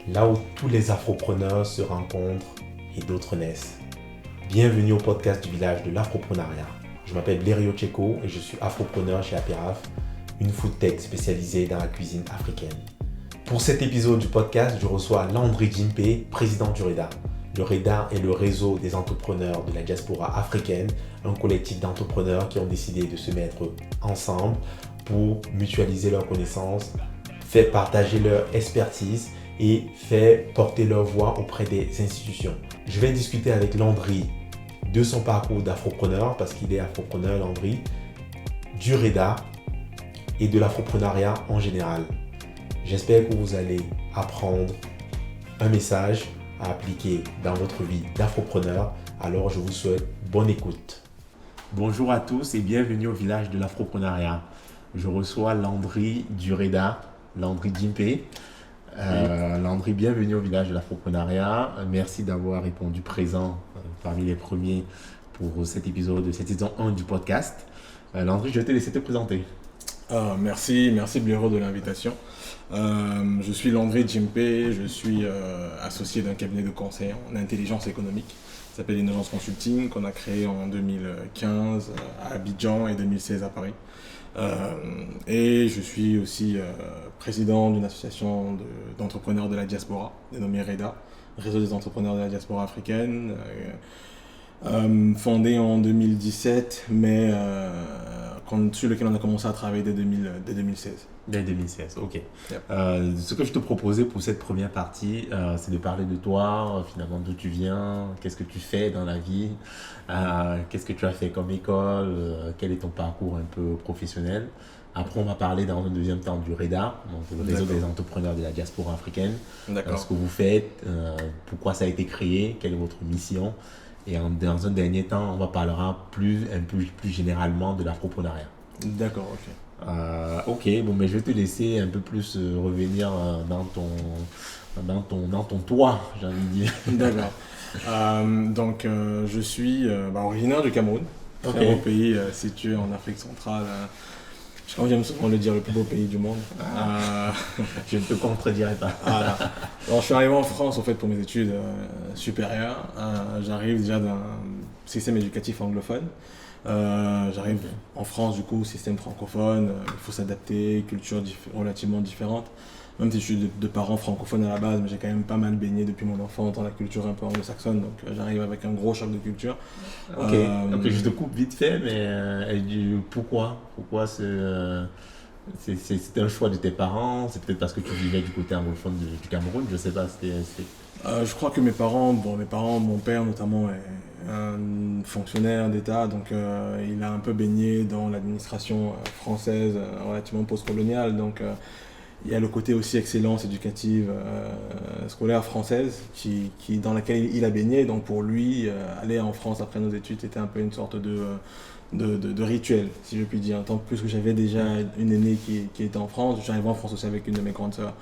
là où tous les afropreneurs se rencontrent et d'autres naissent. Bienvenue au podcast du village de l'afroprenariat. Je m'appelle Lério Tcheko et je suis afropreneur chez Apéraf, une food tech spécialisée dans la cuisine africaine. Pour cet épisode du podcast, je reçois Landry Djimpe, président du REDA. Le REDA est le réseau des entrepreneurs de la diaspora africaine, un collectif d'entrepreneurs qui ont décidé de se mettre ensemble pour mutualiser leurs connaissances, faire partager leur expertise et faire porter leur voix auprès des institutions. Je vais discuter avec Landry de son parcours d'afropreneur, parce qu'il est afropreneur, Landry, du REDA et de l'afroprenariat en général. J'espère que vous allez apprendre un message à appliquer dans votre vie d'afropreneur. Alors je vous souhaite bonne écoute. Bonjour à tous et bienvenue au village de l'afroprenariat. Je reçois Landry du REDA, Landry Djimpe. Landry, bienvenue au village de l'afroprenariat. Merci d'avoir répondu présent parmi les premiers pour cet épisode de cette saison 1 du podcast. Landry, je vais te laisser te présenter. Merci Blaireau de l'invitation. Je suis Landry Djimpe, je suis associé d'un cabinet de conseil en intelligence économique qui s'appelle Innogence Consulting, qu'on a créé en 2015 à Abidjan et 2016 à Paris. Et je suis aussi président d'une association d'entrepreneurs de la diaspora, dénommée REDA, Réseau des entrepreneurs de la diaspora africaine, fondée en 2017, mais sur lequel on a commencé à travailler dès 2016. Dès 2016, ok. Yep. Ce que je te proposais pour cette première partie, c'est de parler de toi, finalement d'où tu viens, qu'est-ce que tu fais dans la vie, qu'est-ce que tu as fait comme école, quel est ton parcours un peu professionnel. Après, on va parler dans un deuxième temps du REDA, donc le réseau des entrepreneurs de la diaspora africaine. Ce que vous faites, pourquoi ça a été créé, quelle est votre mission. Et dans un dernier temps, on va parler un peu plus généralement de l'afroprenariat. D'accord, ok. Ok, bon, mais je vais te laisser un peu plus revenir dans ton toit, j'ai envie de dire. D'accord. Donc, je suis originaire du Cameroun, Okay. Très beau pays situé en Afrique centrale. Je crois que j'aime souvent le dire, le plus beau pays du monde. Je ne te contredirai pas. Voilà. Alors, je suis arrivé en France en fait, pour mes études supérieures. J'arrive déjà d'un système éducatif anglophone. J'arrive en France, du coup, système francophone. Il faut s'adapter, culture relativement différente. Même si je suis de parents francophones à la base, mais j'ai quand même pas mal baigné depuis mon enfance dans la culture un peu anglo-saxonne. Donc, j'arrive avec un gros choc de culture. Ok, je te coupe vite fait, mais pourquoi c'était un choix de tes parents? C'est peut-être parce que tu vivais du côté anglophone du Cameroun, je sais pas. Je crois que mes parents, mon père notamment est un fonctionnaire d'État, donc il a un peu baigné dans l'administration française relativement post-coloniale. Donc il y a le côté aussi excellence éducative scolaire française dans laquelle il a baigné. Donc pour lui, aller en France après nos études, c'était un peu une sorte de rituel, si je puis dire. Tant plus que j'avais déjà une aînée qui était en France, j'arrivais en France aussi avec une de mes grandes sœurs.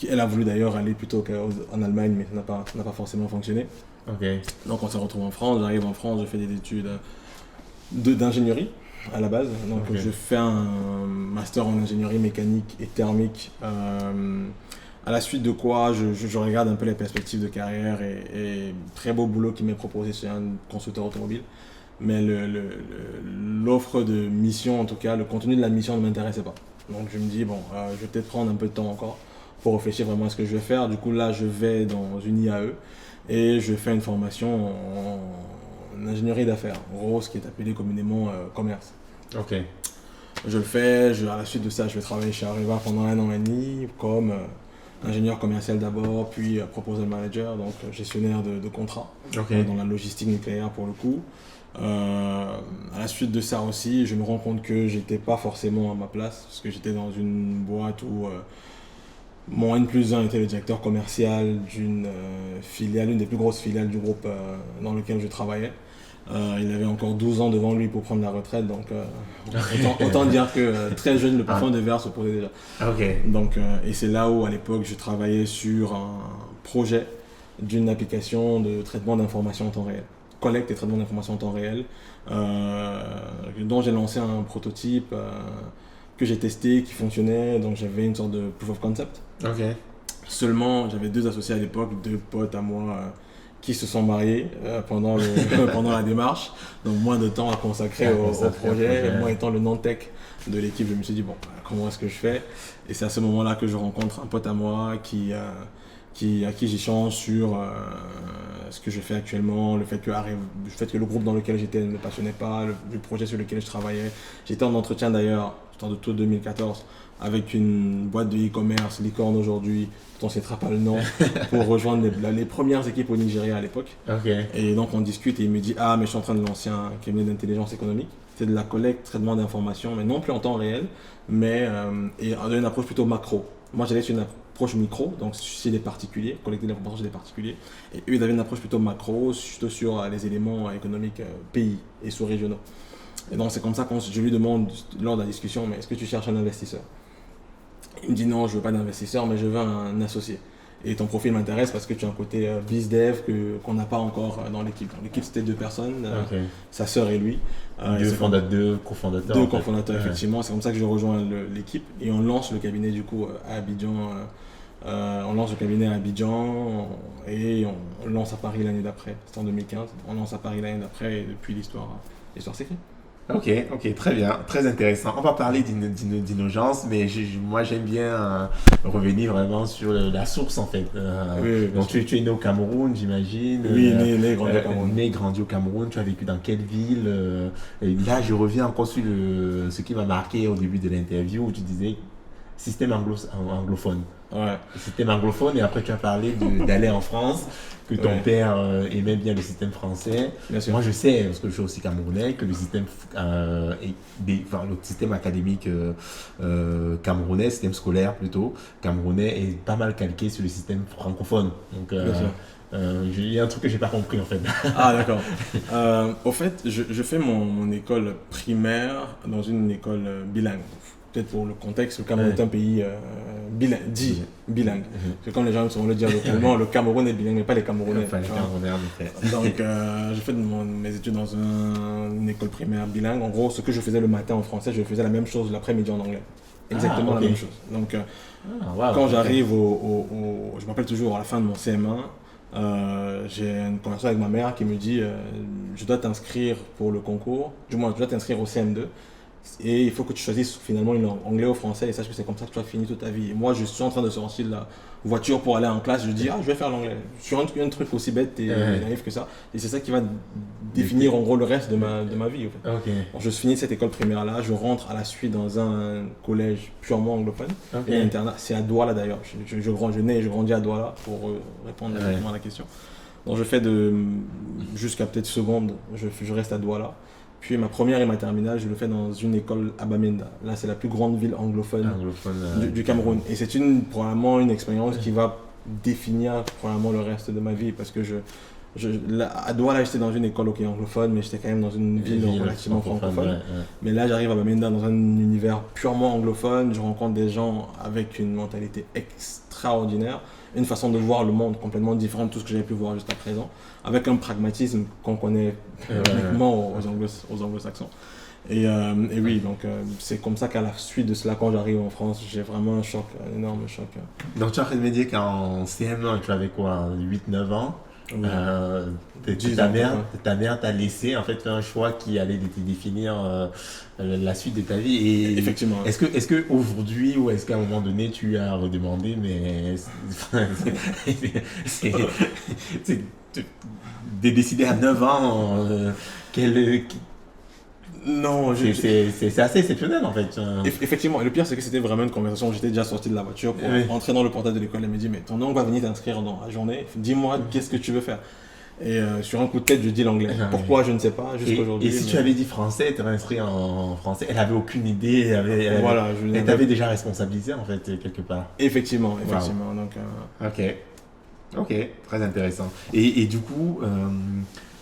Elle a voulu d'ailleurs aller plutôt qu'en Allemagne, mais ça n'a pas forcément fonctionné. Okay. Donc on s'est retrouvés en France, j'arrive en France, je fais des études d'ingénierie à la base. Donc je fais un master en ingénierie mécanique et thermique. À la suite de quoi je regarde un peu les perspectives de carrière et très beau boulot qui m'est proposé chez un constructeur automobile. Mais l'offre de mission, en tout cas, le contenu de la mission ne m'intéressait pas. Donc je me dis, je vais peut-être prendre un peu de temps encore pour réfléchir vraiment à ce que je vais faire. Du coup, là, je vais dans une IAE et je fais une formation en ingénierie d'affaires, en gros, ce qui est appelé communément commerce. Ok. Je le fais, à la suite de ça, je vais travailler chez Areva pendant 1 an et demi comme ingénieur commercial d'abord, puis proposal manager, donc gestionnaire de contrats dans la logistique nucléaire pour le coup. À la suite de ça aussi, je me rends compte que j'étais pas forcément à ma place, parce que j'étais dans une boîte où mon N+1 était le directeur commercial d'une filiale, une des plus grosses filiales du groupe dans lequel je travaillais. Il avait encore 12 ans devant lui pour prendre la retraite, donc autant dire que très jeune, le plafond de verre se posait déjà. Okay. Donc, et c'est là où à l'époque je travaillais sur un projet d'une application de traitement d'informations en temps réel, collecte et traitement d'informations en temps réel, dont j'ai lancé un prototype que j'ai testé, qui fonctionnait, donc j'avais une sorte de proof of concept. Okay. Seulement, j'avais 2 associés à l'époque, 2 potes à moi qui se sont mariés pendant la démarche. Donc, moins de temps à consacrer au projet. Moi étant le non-tech de l'équipe, je me suis dit, bon, comment est-ce que je fais? Et c'est à ce moment-là que je rencontre un pote à moi à qui j'échange sur ce que je fais actuellement, le fait que le groupe dans lequel j'étais ne me passionnait pas, le projet sur lequel je travaillais. J'étais en entretien d'ailleurs, c'était en 2014, avec une boîte de e-commerce, Licorne aujourd'hui, dont on ne citera pas le nom, pour rejoindre les premières équipes au Nigeria à l'époque. Okay. Et donc on discute et il me dit, ah mais je suis en train de lancer un cabinet d'intelligence économique. C'est de la collecte, traitement d'informations, mais non plus en temps réel, mais et dans une approche plutôt macro. Moi j'allais sur une approche micro, donc chez des particuliers, collecter l'information chez des particuliers. Et eux, ils avaient une approche plutôt macro, plutôt sur les éléments économiques pays et sous-régionaux. Et donc c'est comme ça que je lui demande lors de la discussion, mais est-ce que tu cherches un investisseur? Il me dit non, je veux pas d'investisseur, mais je veux un associé. Et ton profil m'intéresse parce que tu as un côté biz-dev qu'on n'a pas encore dans l'équipe. Dans l'équipe, c'était 2 personnes, sa sœur et lui. Deux cofondateurs. Deux cofondateurs, effectivement. C'est comme ça que je rejoins l'équipe et on lance le cabinet du coup à Abidjan. On lance le cabinet à Abidjan et on lance à Paris l'année d'après. C'était en 2015. On lance à Paris l'année d'après et depuis l'histoire s'écrit. Ok, très bien, très intéressant. On va parler d'innogence, mais moi j'aime bien revenir vraiment sur la source en fait. Oui, donc tu es né au Cameroun, j'imagine. Oui, né grandi au Cameroun. Né grandi au Cameroun, tu as vécu dans quelle ville? Et là je reviens encore sur ce qui m'a marqué au début de l'interview où tu disais système anglophone. Ouais. Système anglophone et après tu as parlé d'aller en France, que ton père aimait bien le système français. Bien sûr. Moi je sais, parce que je suis aussi camerounais, que le système, le système académique camerounais, système scolaire plutôt, camerounais est pas mal calqué sur le système francophone. Donc il y a un truc que j'ai pas compris en fait. Ah d'accord. Au fait, je fais mon école primaire dans une école bilingue. Peut-être pour le contexte, le Cameroun est un pays dit bilingue. C'est comme les gens vont le dire localement, le Cameroun est bilingue, mais pas les Camerounais. Enfin, les Camerounais en effet. Donc j'ai fait mes études dans une école primaire bilingue. En gros, ce que je faisais le matin en français, je faisais la même chose l'après-midi en anglais. Exactement la même chose. Donc quand j'arrive je m'appelle toujours à la fin de mon CM1, j'ai une conversation avec ma mère qui me dit je dois t'inscrire pour le concours, du moins je dois t'inscrire au CM2 et il faut que tu choisisses finalement une langue, anglais ou français, et sache que c'est comme ça que tu vas finir toute ta vie. Et moi je suis en train de sortir de la voiture pour aller en classe, je dis je vais faire l'anglais. Sur un truc aussi bête et naïf que ça, et c'est ça qui va définir en gros le reste de ma vie. En fait. Donc, je finis cette école primaire là, je rentre à la suite dans un collège purement anglophone, et internat, c'est à Douala d'ailleurs, je nais et je grandis à Douala pour répondre directement à la question. Donc je fais jusqu'à peut-être seconde, je reste à Douala. Puis ma première et ma terminale, je le fais dans une école à Bamenda. Là, c'est la plus grande ville anglophone du Cameroun. Et c'est probablement une expérience qui va définir probablement le reste de ma vie. Parce que à Douala, j'étais dans une école anglophone, mais j'étais quand même dans une ville relativement francophone. Mais là, j'arrive à Bamenda dans un univers purement anglophone. Je rencontre des gens avec une mentalité extraordinaire, une façon de voir le monde complètement différente de tout ce que j'avais pu voir jusqu'à présent, avec un pragmatisme qu'on connaît uniquement aux anglo-saxons. Et oui, donc c'est comme ça qu'à la suite de cela, quand j'arrive en France, j'ai vraiment un énorme choc. Donc tu es en train de me dire qu'en CM1, tu avais quoi, 8-9 ans? Oui. Ta mère t'a laissé en fait faire un choix qui allait définir la suite de ta vie. Et effectivement. Est-ce que aujourd'hui ou est-ce qu'à un moment donné tu as redemandé, mais c'est de décider à 9 ans non, c'est assez exceptionnel en fait. Effectivement, et le pire c'est que c'était vraiment une conversation où j'étais déjà sorti de la voiture pour rentrer dans le portail de l'école. Elle me dit mais ton oncle va venir t'inscrire dans la journée, dis-moi qu'est-ce que tu veux faire. Et sur un coup de tête je dis l'anglais. Pourquoi je ne sais pas jusqu'aujourd'hui. Et si tu avais dit français, tu t'avais inscrit en français, elle avait aucune idée, elle t'avait déjà responsabilisé en fait quelque part. Effectivement. Donc, Ok, très intéressant. Et du coup,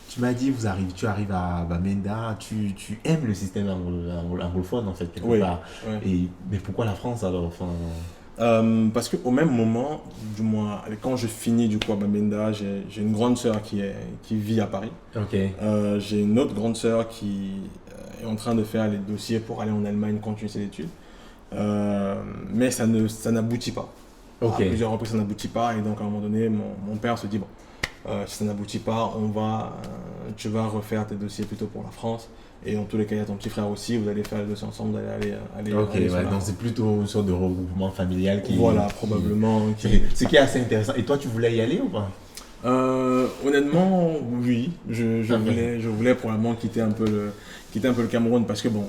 tu m'as dit, tu arrives à Bamenda, tu aimes le système anglophone en fait, quelque part. Mais pourquoi la France alors parce qu'au même moment, du moins, quand je finis du coup à Bamenda, j'ai une grande sœur qui vit à Paris. J'ai une autre grande sœur qui est en train de faire les dossiers pour aller en Allemagne continuer ses études. Mais ça n'aboutit pas. À plusieurs reprises, ça n'aboutit pas. Et donc, à un moment donné, mon père se dit, bon, si ça n'aboutit pas, tu vas refaire tes dossiers plutôt pour la France. Et en tous les cas, il y a ton petit frère aussi, vous allez faire les dossiers ensemble, vous allez aller donc c'est plutôt une sorte de regroupement familial qui... Voilà, probablement. Ce qui est assez intéressant. Et toi, tu voulais y aller ou pas? Honnêtement, oui. Je voulais probablement quitter un peu le Cameroun parce que bon,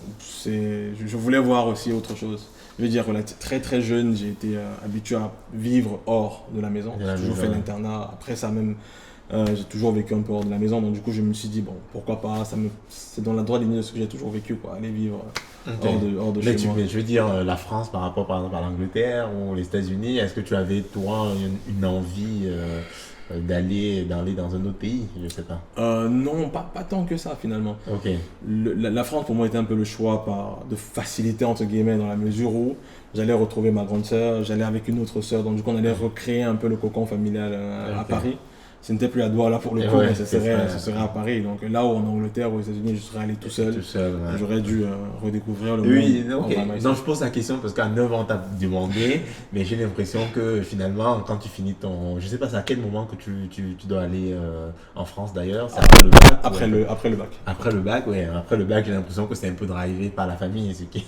je voulais voir aussi autre chose. Je veux dire, très très jeune, j'ai été habitué à vivre hors de la maison. J'ai toujours fait l'internat. Après ça même, j'ai toujours vécu un peu hors de la maison. Donc du coup, je me suis dit, bon, pourquoi pas, c'est dans la droite ligne de ce que j'ai toujours vécu, quoi, aller vivre hors de chez moi. Je veux dire, la France par rapport par exemple à l'Angleterre ou les États-Unis, est-ce que tu avais toi une envie d'aller dans un autre pays? Je sais pas. Non, pas tant que ça finalement. La France pour moi était un peu le choix de facilité entre guillemets, dans la mesure où j'allais retrouver ma grande sœur, j'allais avec une autre sœur, donc du coup on allait recréer un peu le cocon familial à Paris. Ce n'était plus à Douala pour le coup, mais ce serait à Paris. Donc là où en Angleterre ou aux États-Unis, je serais allé tout seul. J'aurais dû redécouvrir le monde. Oui, non, je pose la question parce qu'à 9 ans, tu as demandé, mais j'ai l'impression que finalement, quand tu finis je ne sais pas c'est à quel moment que tu dois aller en France d'ailleurs. C'est après le bac. Après le bac. Après le bac, oui. Après le bac, j'ai l'impression que c'est un peu drivé par la famille, ce qui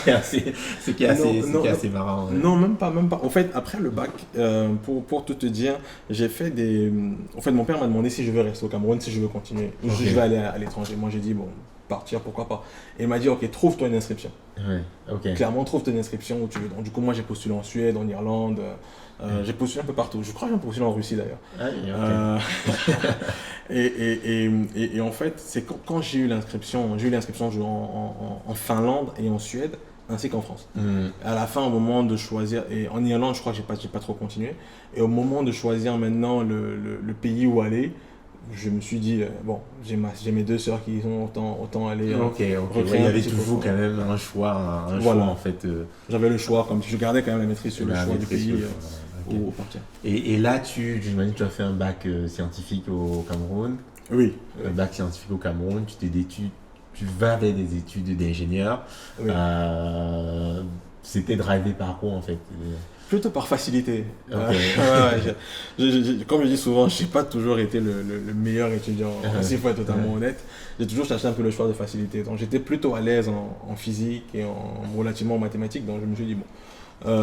est assez marrant. Ouais. Non, même pas. En fait, après le bac, pour tout te dire, j'ai fait En fait, mon père m'a demandé si je veux rester au Cameroun, si je veux continuer, ou si je vais aller à l'étranger. Moi, j'ai dit, bon, partir, pourquoi pas. Et il m'a dit, ok, trouve-toi une inscription. Clairement, trouve-toi une inscription où tu veux. Donc, du coup, moi, j'ai postulé en Suède, en Irlande, j'ai postulé un peu partout. Je crois que j'ai postulé en Russie d'ailleurs. Et en fait, c'est quand j'ai eu l'inscription en Finlande et en Suède, ainsi qu'en France. À la fin, au moment de choisir, et en Irlande, je crois que j'ai pas trop continué, et au moment de choisir maintenant le pays où aller, je me suis dit, bon, j'ai mes deux sœurs qui sont autant aller. Il y avait toujours quand même un choix en fait. J'avais le choix, comme je gardais quand même la maîtrise sur le choix du pays où partir. Et là, j'imagine que tu as fait un bac scientifique au Cameroun. Oui. Un bac scientifique au Cameroun, tu vas vers des études d'ingénieur. Oui. C'était drivé par quoi en fait? Plutôt par facilité. Comme je dis souvent, je n'ai pas toujours été le meilleur étudiant, s'il faut être totalement honnête. J'ai toujours cherché un peu le choix de facilité. Donc j'étais plutôt à l'aise en physique et relativement en mathématiques. Donc je me suis dit, bon,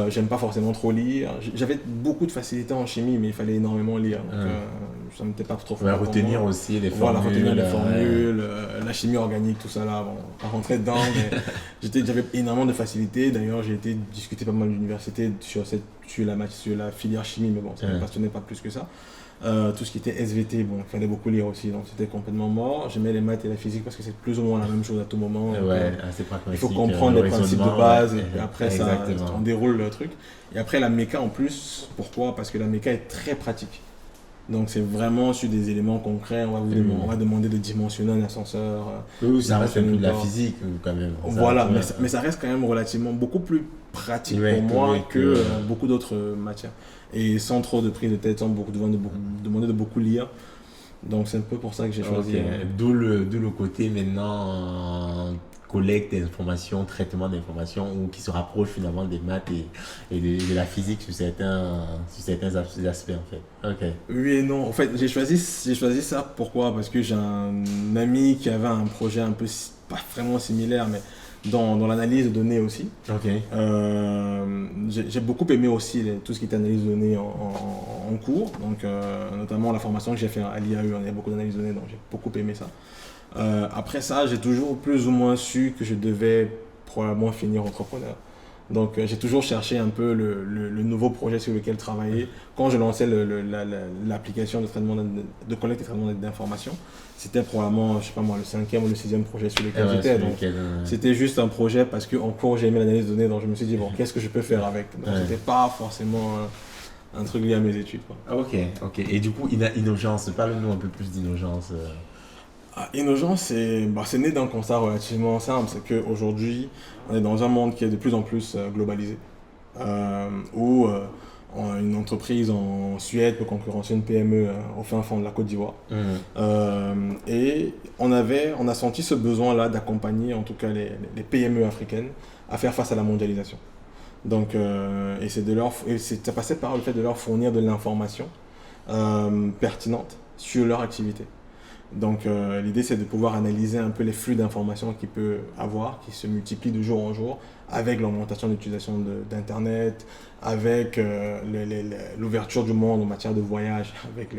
j'aime pas forcément trop lire. J'avais beaucoup de facilité en chimie, mais il fallait énormément lire. Donc ça n'était pas trop fort. Retenir aussi les formules. Voilà, retenir les formules, la chimie organique, tout ça là, bon, pas rentrer dedans. Mais j'avais énormément de facilité. D'ailleurs, j'ai été discuter pas mal à l'université sur la filière chimie, mais bon, ça ne me passionnait pas plus que ça. Tout ce qui était SVT, bon, il fallait beaucoup lire aussi, donc c'était complètement mort. J'aimais les maths et la physique parce que c'est plus ou moins la même chose à tout moment. C'est pragmatique. Il faut comprendre les principes de base et puis après on déroule le truc. Et après la méca en plus, pourquoi? Parce que la méca est très pratique. Donc c'est vraiment sur des éléments concrets, on va demander de dimensionner un ascenseur. Ça reste un peu de la physique quand même. Voilà, mais ça reste quand même relativement beaucoup plus pratique pour moi que beaucoup d'autres matières. Et sans trop de prise de tête, sans demander de beaucoup lire. Donc c'est un peu pour ça que j'ai choisi. D'où le côté maintenant collecte d'informations, traitement d'informations, ou qui se rapproche finalement des maths et de la physique sur certains aspects en fait. Oui et non. En fait, j'ai choisi ça. Pourquoi? Parce que j'ai un ami qui avait un projet un peu, pas vraiment similaire, mais dans l'analyse de données aussi. J'ai beaucoup aimé aussi tout ce qui était analyse de données en cours, donc notamment la formation que j'ai fait à l'IAE, il y a beaucoup d'analyse de données, donc j'ai beaucoup aimé ça. Après ça, j'ai toujours plus ou moins su que je devais probablement finir entrepreneur. Donc j'ai toujours cherché un peu le nouveau projet sur lequel travailler. Quand je lançais l'application de collecte et traitement d'informations, c'était probablement, je sais pas moi, le 5e ou le 6e projet sur lequel j'étais. Donc c'était juste un projet parce qu'en cours j'ai aimé l'analyse de données, donc je me suis dit bon, qu'est-ce que je peux faire avec. Donc c'était pas forcément un truc lié à mes études, quoi. Ok. Et du coup, Innogence, parle-nous un peu plus d'Innogence. Innogence, c'est né d'un constat relativement simple, c'est qu'aujourd'hui, on est dans un monde qui est de plus en plus globalisé, où une entreprise en Suède peut concurrencer une PME au fin fond de la Côte d'Ivoire. Et on a senti ce besoin-là d'accompagner en tout cas les PME africaines à faire face à la mondialisation. Donc, ça passait par le fait de leur fournir de l'information pertinente sur leur activité. Donc l'idée c'est de pouvoir analyser un peu les flux d'informations qu'il peut avoir, qui se multiplient de jour en jour avec l'augmentation de l'utilisation d'Internet, avec l'ouverture du monde en matière de voyage, avec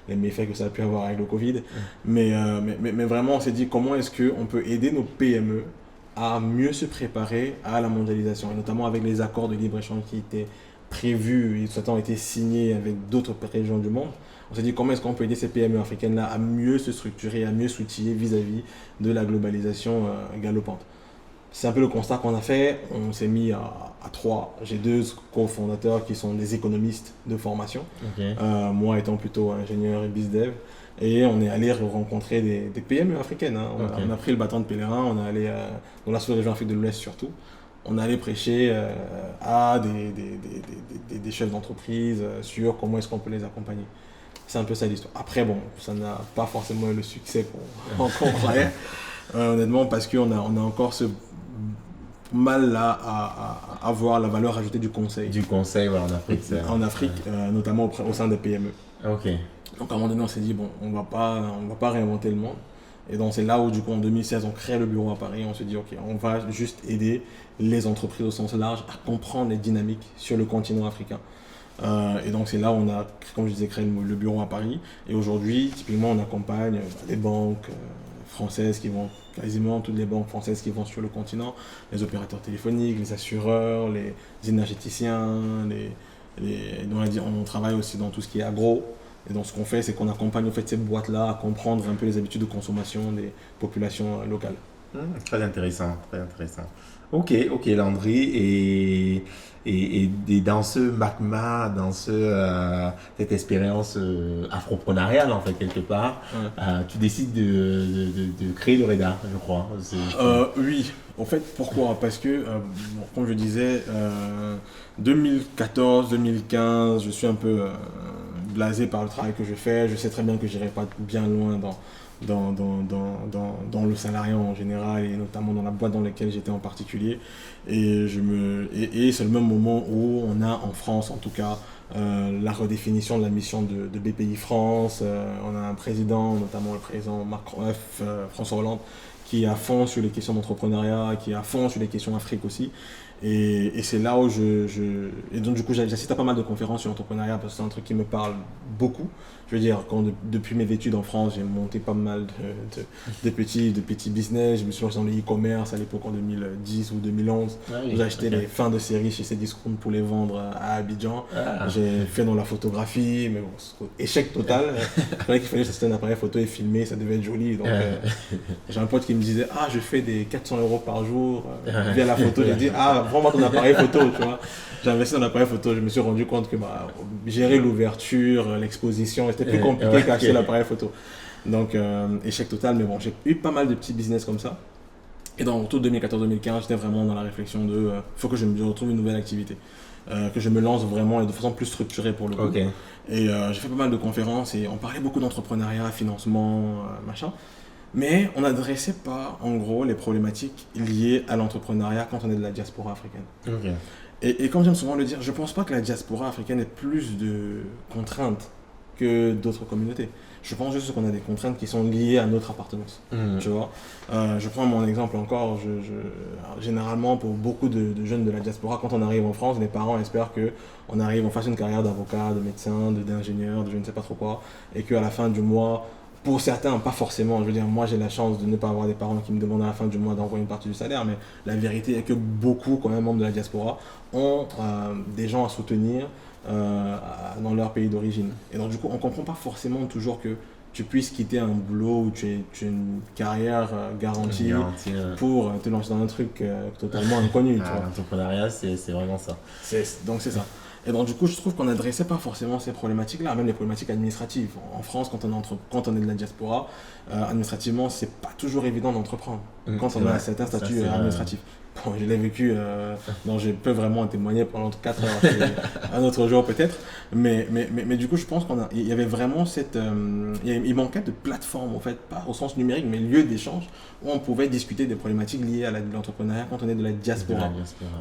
les méfaits que ça a pu avoir avec le Covid. Mais vraiment on s'est dit comment est-ce qu'on peut aider nos PME à mieux se préparer à la mondialisation, et notamment avec les accords de libre-échange qui étaient prévus et qui ont été signés avec d'autres régions du monde. On s'est dit comment est-ce qu'on peut aider ces PME africaines-là à mieux se structurer, à mieux s'outiller vis-à-vis de la globalisation galopante. C'est un peu le constat qu'on a fait. On s'est mis à 3. J'ai 2 cofondateurs qui sont des économistes de formation. Moi étant plutôt ingénieur et bizdev. Et on est allé rencontrer des PME africaines. On a pris le bâton de pèlerin, on est allé dans la sous-région Afrique de l'Ouest surtout. On allait prêcher à des chefs d'entreprise sur comment est-ce qu'on peut les accompagner. C'est un peu ça l'histoire. Après, bon, ça n'a pas forcément eu le succès qu'on croyait, honnêtement, parce qu'on a encore ce mal-là à voir la valeur ajoutée du conseil. Du conseil, ouais, en Afrique. En Afrique, notamment au sein des PME. Ok. Donc à un moment donné, on s'est dit, bon, on va pas réinventer le monde. Et donc c'est là où, du coup, en 2016, on crée le bureau à Paris. On se dit, ok, on va juste aider les entreprises au sens large à comprendre les dynamiques sur le continent africain. Et donc c'est là où on a, comme je disais, créé le bureau à Paris. Et aujourd'hui, typiquement, on accompagne les banques françaises qui vont, quasiment toutes les banques françaises qui vont sur le continent, les opérateurs téléphoniques, les assureurs, les énergéticiens, on travaille aussi dans tout ce qui est agro. Et donc ce qu'on fait, c'est qu'on accompagne en fait, ces boîtes-là à comprendre un peu les habitudes de consommation des populations locales. Très intéressant, très intéressant. Ok, Landry, et dans ce MACMA, dans cette expérience afroprenariale en fait quelque part, tu décides de créer le REDA, je crois. Oui, en fait pourquoi ? Parce que, comme je disais, 2014-2015, je suis un peu blasé par le travail que je fais. Je sais très bien que je n'irai pas bien loin dans le salariat en général et notamment dans la boîte dans laquelle j'étais en particulier. Et c'est le même moment où on a en France en tout cas la redéfinition de la mission de BPI France. On a un président, notamment le président François Hollande, qui est à fond sur les questions d'entrepreneuriat, qui est à fond sur les questions Afrique aussi. Et c'est là où et donc du coup j'assiste à pas mal de conférences sur l'entrepreneuriat parce que c'est un truc qui me parle beaucoup. Je veux dire, depuis mes études en France, j'ai monté pas mal de petits business. Je me suis lancé dans le e-commerce à l'époque en 2010 ou 2011. J'ai acheté les fins de série chez Cdiscount pour les vendre à Abidjan. J'ai fait dans la photographie, mais bon, échec total. Il fallait que j'achète un appareil photo et filmer, ça devait être joli. Donc j'ai un pote qui me disait « Ah, je fais des 400 € par jour via la photo. » J'ai dit « Ah, vends-moi ton appareil photo, tu vois. » J'ai investi dans l'appareil photo, je me suis rendu compte que gérer l'ouverture, l'exposition, c'était plus compliqué qu'acheter l'appareil photo. Donc, échec total, mais bon, j'ai eu pas mal de petits business comme ça. Et dans autour de 2014-2015, j'étais vraiment dans la réflexion de faut que je me retrouve une nouvelle activité, que je me lance vraiment et de façon plus structurée pour le coup. Et j'ai fait pas mal de conférences et on parlait beaucoup d'entrepreneuriat, financement, machin. Mais on n'adressait pas, en gros, les problématiques liées à l'entrepreneuriat quand on est de la diaspora africaine. Et comme j'aime souvent le dire, je ne pense pas que la diaspora africaine ait plus de contraintes que d'autres communautés. Je pense juste qu'on a des contraintes qui sont liées à notre appartenance. Tu vois, je prends mon exemple encore. Généralement, pour beaucoup de jeunes de la diaspora, quand on arrive en France, les parents espèrent qu'on arrive, on fasse une carrière d'avocat, de médecin, d'ingénieur, de je ne sais pas trop quoi, et qu'à la fin du mois, pour certains, pas forcément. Je veux dire, moi, j'ai la chance de ne pas avoir des parents qui me demandent à la fin du mois d'envoyer une partie du salaire, mais la vérité est que beaucoup, quand même, membres de la diaspora, ont des gens à soutenir dans leur pays d'origine. Et donc, du coup, on ne comprend pas forcément toujours que tu puisses quitter un boulot où tu as une carrière garantie pour te lancer dans un truc totalement inconnu. L'entrepreneuriat, c'est vraiment ça. Donc, c'est ça. Et donc du coup, je trouve qu'on n'adressait pas forcément ces problématiques-là, même les problématiques administratives. En France, quand on est de la diaspora, administrativement, c'est pas toujours évident d'entreprendre quand on a un certain statut administratif. Bon, je l'ai vécu, donc je peux vraiment en témoigner pendant 4 heures, un autre jour peut-être. Mais du coup, je pense qu'il y avait vraiment il manquait de plateforme, en fait, pas au sens numérique, mais lieu d'échange où on pouvait discuter des problématiques liées à l'entrepreneuriat quand on est de la diaspora.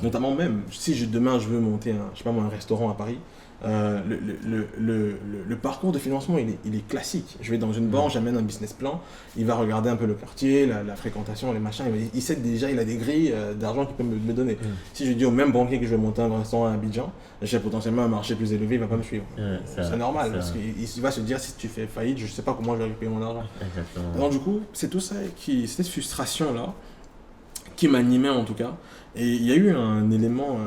Notamment même, si demain je veux monter un restaurant à Paris, le parcours de financement, il est classique. Je vais dans une banque, j'amène un business plan, il va regarder un peu le quartier, la fréquentation, les machins, il sait déjà, il a des grilles d'argent qu'il peut me donner. Si je dis au même banquier que je vais monter un restaurant à Abidjan, j'ai potentiellement un marché plus élevé, il ne va pas me suivre. C'est normal, parce qu'il va se dire, si tu fais faillite, je ne sais pas comment je vais récupérer mon argent. Donc du coup, c'est tout ça, cette frustration-là, qui m'animait en tout cas. Et il y a eu un élément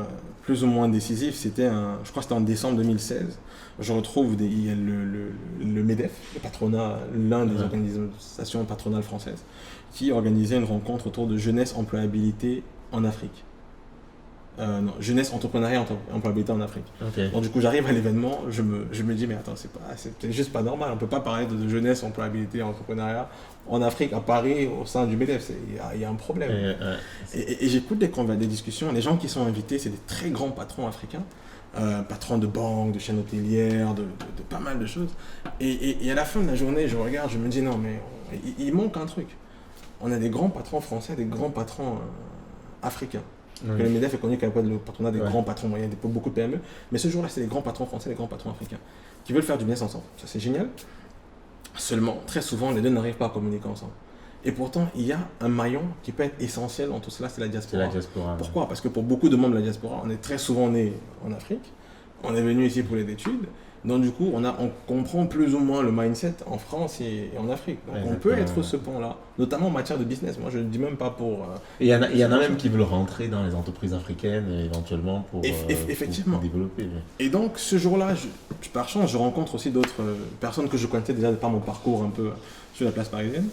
plus ou moins décisif, je crois que c'était en décembre 2016. Je retrouve il y a le MEDEF, le patronat, l'un des organisations patronales françaises, qui organisait une rencontre autour de jeunesse employabilité en Afrique. Non, jeunesse entrepreneuriat employabilité en Afrique. Donc du coup j'arrive à l'événement, je me dis mais attends, c'est juste pas normal, on peut pas parler de jeunesse employabilité entrepreneuriat en Afrique, à Paris, au sein du MEDEF, il y a un problème. Et j'écoute des discussions, les gens qui sont invités, c'est des très grands patrons africains, patrons de banques, de chaînes hôtelières, de pas mal de choses. Et à la fin de la journée, je regarde, je me dis non mais il manque un truc. On a des grands patrons français, des grands patrons africains. Le MEDEF est connu comme le patronat des grands patrons, il y a beaucoup de PME, mais ce jour-là, c'est les grands patrons français, les grands patrons africains qui veulent faire du business ensemble. Ça, c'est génial. Seulement, très souvent, les deux n'arrivent pas à communiquer ensemble. Et pourtant, il y a un maillon qui peut être essentiel dans tout cela, c'est la diaspora. Pourquoi ? Parce que pour beaucoup de membres de la diaspora, on est très souvent nés en Afrique, on est venu ici pour les études. Donc du coup, on comprend plus ou moins le mindset en France et en Afrique. Donc on peut être ce pont-là, notamment en matière de business. Moi, je ne dis même pas pour... Il y en a même qui veulent rentrer dans les entreprises africaines éventuellement pour développer. Et donc ce jour-là, par chance, je rencontre aussi d'autres personnes que je connaissais déjà par mon parcours un peu sur la place parisienne.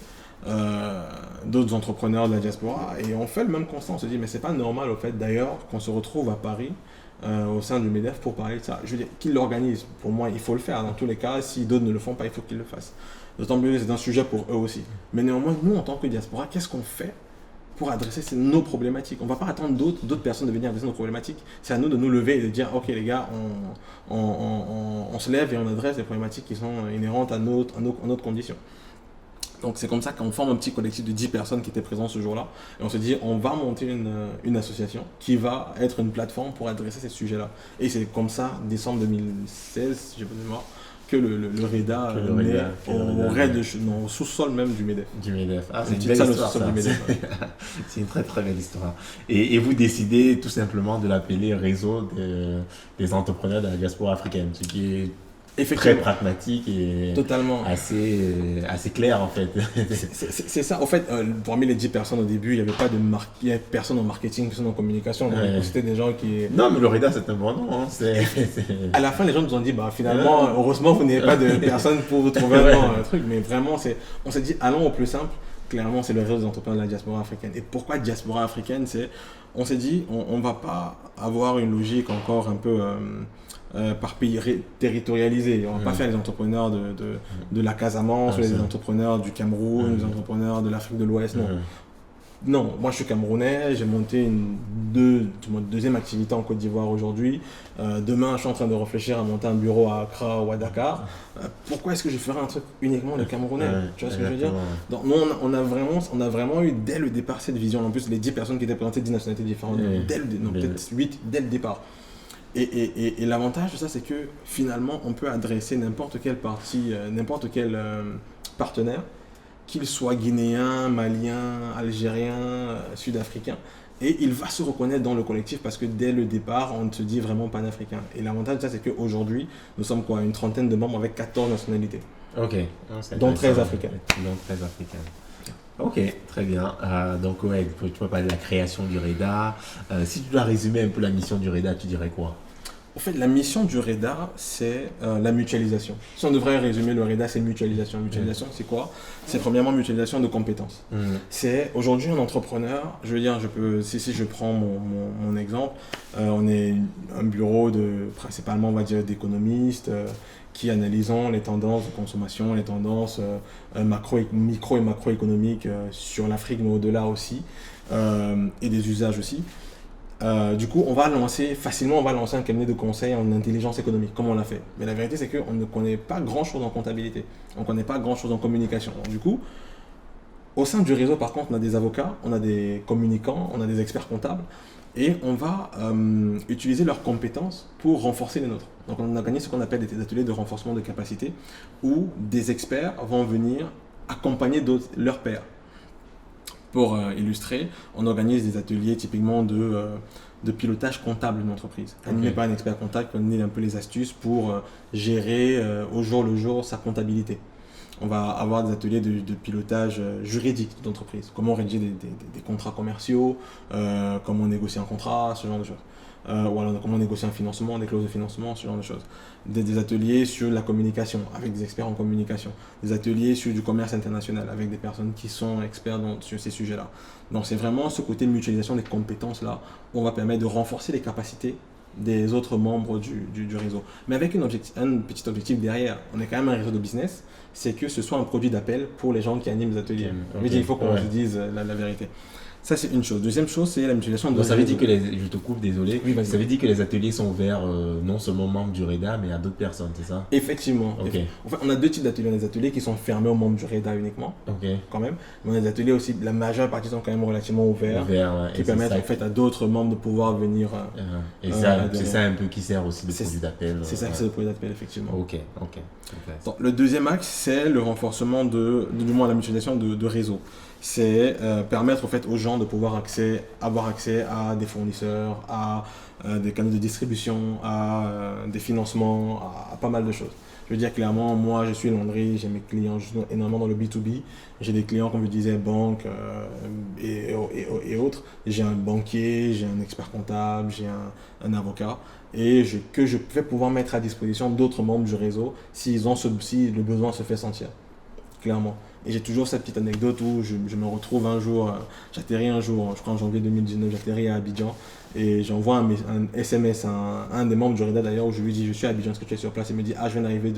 D'autres entrepreneurs de la diaspora. Et on fait le même constat. On se dit, mais c'est pas normal au fait d'ailleurs qu'on se retrouve à Paris au sein du MEDEF pour parler de ça. Je veux dire, qu'ils l'organisent, pour moi, il faut le faire. Dans tous les cas, si d'autres ne le font pas, il faut qu'ils le fassent. D'autant plus que c'est un sujet pour eux aussi. Mais néanmoins, nous, en tant que diaspora, qu'est-ce qu'on fait pour adresser nos problématiques? On ne va pas attendre d'autres personnes de venir adresser nos problématiques. C'est à nous de nous lever et de dire, ok les gars, on se lève et on adresse les problématiques qui sont inhérentes à notre condition. Donc c'est comme ça qu'on forme un petit collectif de 10 personnes qui étaient présentes ce jour-là. Et on se dit, on va monter une association qui va être une plateforme pour adresser ces sujets-là. Et c'est comme ça, décembre 2016, si j'ai pas de mémoire, que le REDA naît au sous-sol même du MEDEF. C'est une belle histoire, ça. C'est une très très belle histoire. Et vous décidez tout simplement de l'appeler réseau des entrepreneurs de la diaspora africaine, ce qui est très pragmatique et totalement assez clair en fait. C'est ça. En fait, parmi les 10 personnes au début, il n'y avait pas personne en marketing, personne en communication. Donc c'était des gens qui... Non, mais le REDA, c'est un bon nom. Hein. À la fin, les gens nous ont dit, finalement, heureusement, vous n'avez pas de personne pour vous trouver un truc. Mais vraiment, on s'est dit, allons au plus simple. Clairement, c'est le réseau des entrepreneurs de la diaspora africaine. Et pourquoi diaspora africaine ? On s'est dit, on ne va pas avoir une logique encore un peu... par pays territorialisé. On ne va pas faire les entrepreneurs de la Casamance, les entrepreneurs du Cameroun, les entrepreneurs de l'Afrique de l'Ouest. Non. Non, moi je suis camerounais, j'ai monté une deuxième activité en Côte d'Ivoire aujourd'hui. Demain, je suis en train de réfléchir à monter un bureau à Accra ou à Dakar. Pourquoi est-ce que je ferais un truc uniquement de Camerounais ? Tu vois ce que je veux dire ? Donc nous, on a vraiment eu dès le départ cette vision. En plus, les 10 personnes qui étaient présentées, 10 nationalités différentes, peut-être 8 dès le départ. Et l'avantage de ça, c'est que finalement, on peut adresser n'importe quelle partie, n'importe quel partenaire, qu'il soit guinéen, malien, algérien, sud-africain, et il va se reconnaître dans le collectif parce que dès le départ, on se dit vraiment panafricain. Et l'avantage de ça, c'est qu'aujourd'hui, nous sommes une trentaine de membres avec 14 nationalités. Ok. Dont 13 africains. Ok, très bien. Donc, tu peux parler de la création du REDA. Si tu dois résumer un peu la mission du REDA, tu dirais quoi ? En fait, la mission du REDA, c'est la mutualisation. Si on devrait résumer le REDA, c'est mutualisation. Mutualisation, c'est quoi ? C'est premièrement mutualisation de compétences. C'est aujourd'hui un entrepreneur, je veux dire, si je prends mon exemple, on est un bureau principalement, on va dire, d'économistes qui analysons les tendances de consommation, les tendances micro et macroéconomiques sur l'Afrique, mais au-delà aussi, et des usages aussi. Du coup, on va lancer un cabinet de conseil en intelligence économique, comme on l'a fait. Mais la vérité, c'est qu'on ne connaît pas grand-chose en comptabilité, on ne connaît pas grand-chose en communication. Donc, du coup, au sein du réseau, par contre, on a des avocats, on a des communicants, on a des experts comptables, et on va utiliser leurs compétences pour renforcer les nôtres. Donc, on a gagné ce qu'on appelle des ateliers de renforcement de capacité, où des experts vont venir accompagner leurs pairs. Pour illustrer, on organise des ateliers typiquement de pilotage comptable d'une entreprise. Animé par un expert comptable qui va donner un peu les astuces pour gérer au jour le jour sa comptabilité. On va avoir des ateliers de pilotage juridique d'entreprise. Comment rédiger des contrats commerciaux, comment négocier un contrat, ce genre de choses. Ou alors comment négocier un financement, des clauses de financement, ce genre de choses. Des ateliers sur la communication, avec des experts en communication. Des ateliers sur du commerce international, avec des personnes qui sont experts sur ces sujets-là. Donc c'est vraiment ce côté mutualisation des compétences-là, où on va permettre de renforcer les capacités des autres membres du réseau. Mais avec un petit objectif derrière, on est quand même un réseau de business, c'est que ce soit un produit d'appel pour les gens qui animent les ateliers. Il faut qu'on se dise la vérité. Ça, c'est une chose. Deuxième chose, c'est la mutualisation de... Ça veut dire que je te coupe, désolé. Oui, ça veut dire que les ateliers sont ouverts non seulement aux membres du REDA, mais à d'autres personnes, c'est ça? Effectivement. Enfin, on a deux types d'ateliers. On a des ateliers qui sont fermés aux membres du REDA uniquement, quand même. Mais on a des ateliers aussi, la majeure partie sont quand même relativement ouverts, qui permettent en fait à d'autres membres de pouvoir venir... c'est ça un peu qui sert aussi de produit d'appel. C'est ça qui sert de produit d'appel, effectivement. Ok. Donc, le deuxième axe, c'est le renforcement du moins la mutualisation de réseau. C'est permettre en fait aux gens de pouvoir avoir accès à des fournisseurs, à des canaux de distribution, à des financements, à pas mal de choses. Je veux dire clairement, moi je suis Landry, j'ai mes clients, je suis énormément dans le B2B. J'ai des clients, comme je disais, banques et autres. J'ai un banquier, j'ai un expert comptable, j'ai un avocat. Et que je vais pouvoir mettre à disposition d'autres membres du réseau si le besoin se fait sentir, clairement. Et j'ai toujours cette petite anecdote où je me retrouve j'atterris un jour, je crois en janvier 2019, j'atterris à Abidjan et j'envoie un SMS à un des membres du REDA d'ailleurs où je lui dis je suis à Abidjan, est-ce que tu es sur place? Il me dit je viens d'arriver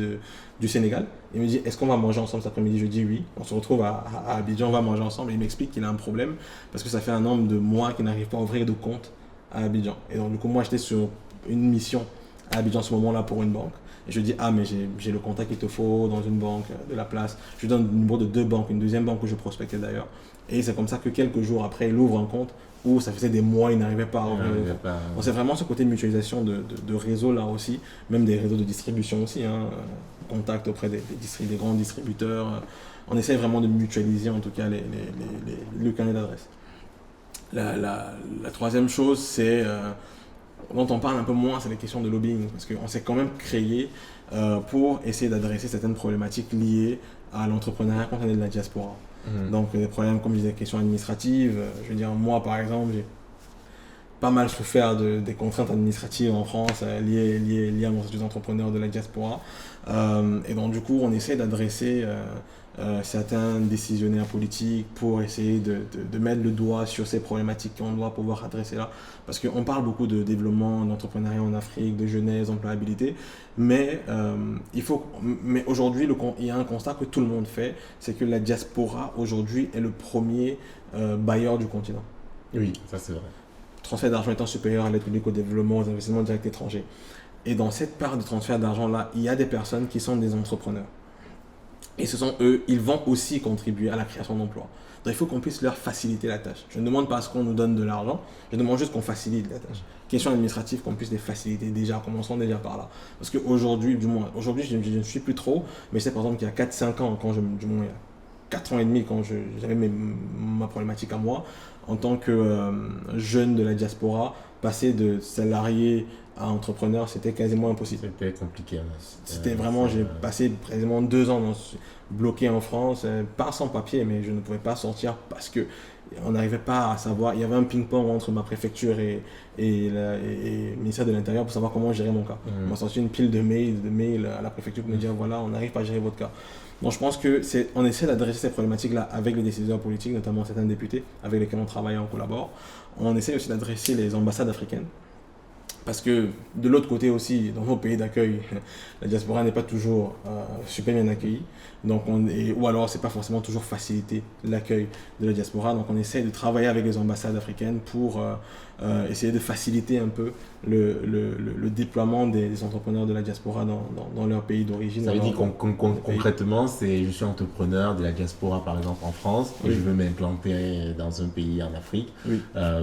du Sénégal. Il me dit est-ce qu'on va manger ensemble cet après-midi? Je dis oui, on se retrouve à Abidjan, on va manger ensemble et il m'explique qu'il a un problème parce que ça fait un nombre de mois qu'il n'arrive pas à ouvrir de compte à Abidjan. Et donc du coup moi j'étais sur une mission à Abidjan à ce moment-là pour une banque. Et je lui dis, mais j'ai le contact qu'il te faut dans une banque de la place. Je lui donne le numéro de 2 banques, une deuxième banque que je prospectais d'ailleurs. Et c'est comme ça que quelques jours après, il ouvre un compte où ça faisait des mois, il n'arrivait pas à ouvrir le compte. Donc c'est vraiment ce côté de mutualisation de réseau là aussi, même des réseaux de distribution aussi, contact auprès des grands distributeurs. On essaie vraiment de mutualiser en tout cas le canal d'adresse. La troisième chose, c'est... dont on parle un peu moins, c'est les questions de lobbying, parce qu'on s'est quand même créé pour essayer d'adresser certaines problématiques liées à l'entrepreneuriat quand on est de la diaspora. Donc des problèmes comme des questions administratives, je veux dire moi par exemple, j'ai pas mal souffert des contraintes administratives en France liées à mon statut d'entrepreneur de la diaspora. Et donc du coup on essaie d'adresser certains décisionnaires politiques pour essayer de mettre le doigt sur ces problématiques qu'on doit pouvoir adresser là. Parce qu'on parle beaucoup de développement, d'entrepreneuriat en Afrique, de jeunesse, d'employabilité, mais aujourd'hui, il y a un constat que tout le monde fait, c'est que la diaspora aujourd'hui est le premier bailleur du continent. Oui, ça c'est vrai. Transfert d'argent étant supérieur à l'aide publique au développement, aux investissements directs étrangers. Et dans cette part de transfert d'argent-là, il y a des personnes qui sont des entrepreneurs. Et ce sont eux, ils vont aussi contribuer à la création d'emplois. Donc il faut qu'on puisse leur faciliter la tâche. Je ne demande pas à ce qu'on nous donne de l'argent, je demande juste qu'on facilite la tâche. Question administrative, qu'on puisse les faciliter déjà, commençons déjà par là. Parce qu'aujourd'hui, je ne suis plus trop, mais c'est par exemple qu'il y a 4-5 ans, il y a 4 ans et demi, quand j'avais ma problématique à moi, en tant que jeune de la diaspora, passer de salarié à entrepreneur, c'était quasiment impossible. C'était compliqué. C'était vraiment, j'ai passé quasiment 2 ans bloqué en France, pas sans papier, mais je ne pouvais pas sortir parce que on n'arrivait pas à savoir. Il y avait un ping-pong entre ma préfecture et le ministère de l'Intérieur pour savoir comment gérer mon cas. On m'a sorti une pile de mails à la préfecture pour me dire voilà, on n'arrive pas à gérer votre cas. Donc je pense qu'on essaie d'adresser ces problématiques-là avec les décideurs politiques, notamment certains députés avec lesquels on travaille et on collabore. On essaie aussi d'adresser les ambassades africaines Parce que de l'autre côté aussi, dans nos pays d'accueil, la diaspora n'est pas toujours super bien accueillie. Donc ou alors, c'est pas forcément toujours faciliter l'accueil de la diaspora. Donc, on essaie de travailler avec les ambassades africaines pour essayer de faciliter un peu le déploiement des entrepreneurs de la diaspora dans leur pays d'origine. Ça veut dire concrètement, je suis entrepreneur de la diaspora, par exemple, en France, et je veux m'implanter dans un pays en Afrique. Oui.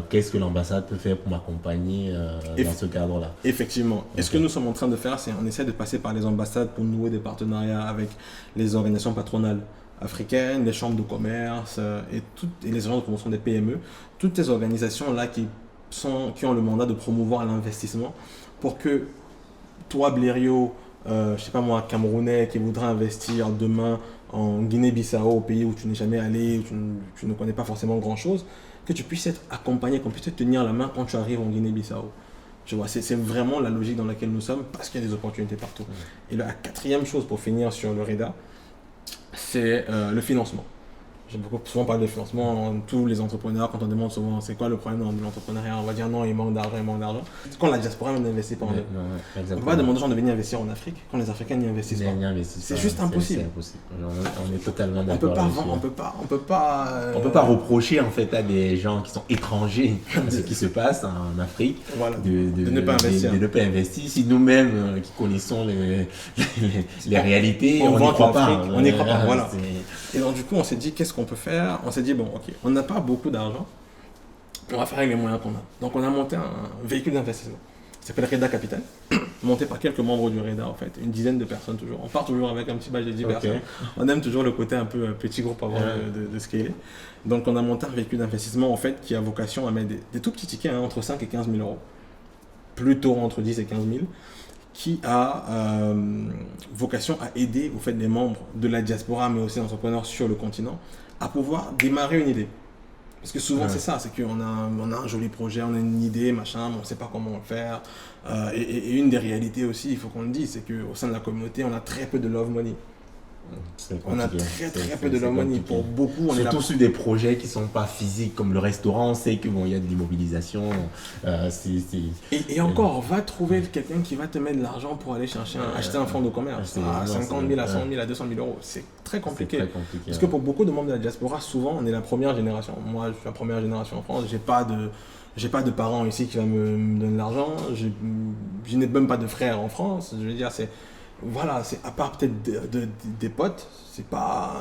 Qu'est-ce que l'ambassade peut faire pour m'accompagner dans ce cadre-là? Effectivement. Okay. Et ce que nous sommes en train de faire, c'est on essaie de passer par les ambassades pour nouer des partenariats avec les organisations patronales africaines, les chambres de commerce et les agences de promotion des PME. Toutes ces organisations-là qui ont le mandat de promouvoir l'investissement pour que toi, Blériot, je sais pas moi, Camerounais qui voudra investir demain en Guinée-Bissau, au pays où tu n'es jamais allé, où tu ne connais pas forcément grand-chose, que tu puisses être accompagné, qu'on puisse te tenir la main quand tu arrives en Guinée-Bissau. Tu vois, c'est vraiment la logique dans laquelle nous sommes parce qu'il y a des opportunités partout. Et la quatrième chose pour finir sur le REDA, c'est le financement. J'ai souvent parlé de financement. Tous les entrepreneurs, quand on demande souvent c'est quoi le problème de l'entrepreneuriat, on va dire non, il manque d'argent. Quand la diaspora n'investit pas en eux. On ne peut pas demander aux gens de venir investir en Afrique quand les Africains n'y investissent pas. C'est juste impossible. C'est impossible. On est totalement d'accord. On peut pas reprocher en fait à des gens qui sont étrangers à ce qui se passe en Afrique de ne pas investir. Si nous-mêmes qui connaissons les réalités, on n'y croit pas. On n'y croit pas. Voilà. Et donc du coup, on s'est dit qu'est-ce qu'on peut faire? On s'est dit bon, ok, on n'a pas beaucoup d'argent, on va faire avec les moyens qu'on a. Donc on a monté un véhicule d'investissement. Ça s'appelle REDA Capital, monté par quelques membres du REDA en fait, une dizaine de personnes toujours. On part toujours avec un petit badge de 10 personnes. On aime toujours le côté un peu petit groupe avant de scaler. Donc on a monté un véhicule d'investissement en fait qui a vocation à mettre des tout petits tickets, entre 5 et 15 000 euros, plutôt entre 10 et 15 000. Qui a vocation à aider au fait des membres de la diaspora, mais aussi entrepreneurs sur le continent, à pouvoir démarrer une idée. Parce que souvent c'est ça, c'est qu'on a un joli projet, on a une idée, machin, mais on ne sait pas comment le faire. Et une des réalités aussi, il faut qu'on le dise, c'est qu'au sein de la communauté, on a très peu de love money. On a très peu de love money. Pour beaucoup, surtout sur des projets qui ne sont pas physiques comme le restaurant, on sait qu'il y a de l'immobilisation. Et encore, va trouver quelqu'un qui va te mettre de l'argent pour aller acheter un fonds de commerce à 50 000, à 100 000, à 200 000 euros. C'est très compliqué. Parce que pour beaucoup de membres de la diaspora, souvent, on est la première génération. Moi, je suis la première génération en France. J'ai pas de parents ici qui vont me donner de l'argent. Je n'ai même pas de frères en France. Je veux dire, c'est à part peut-être des potes, c'est pas...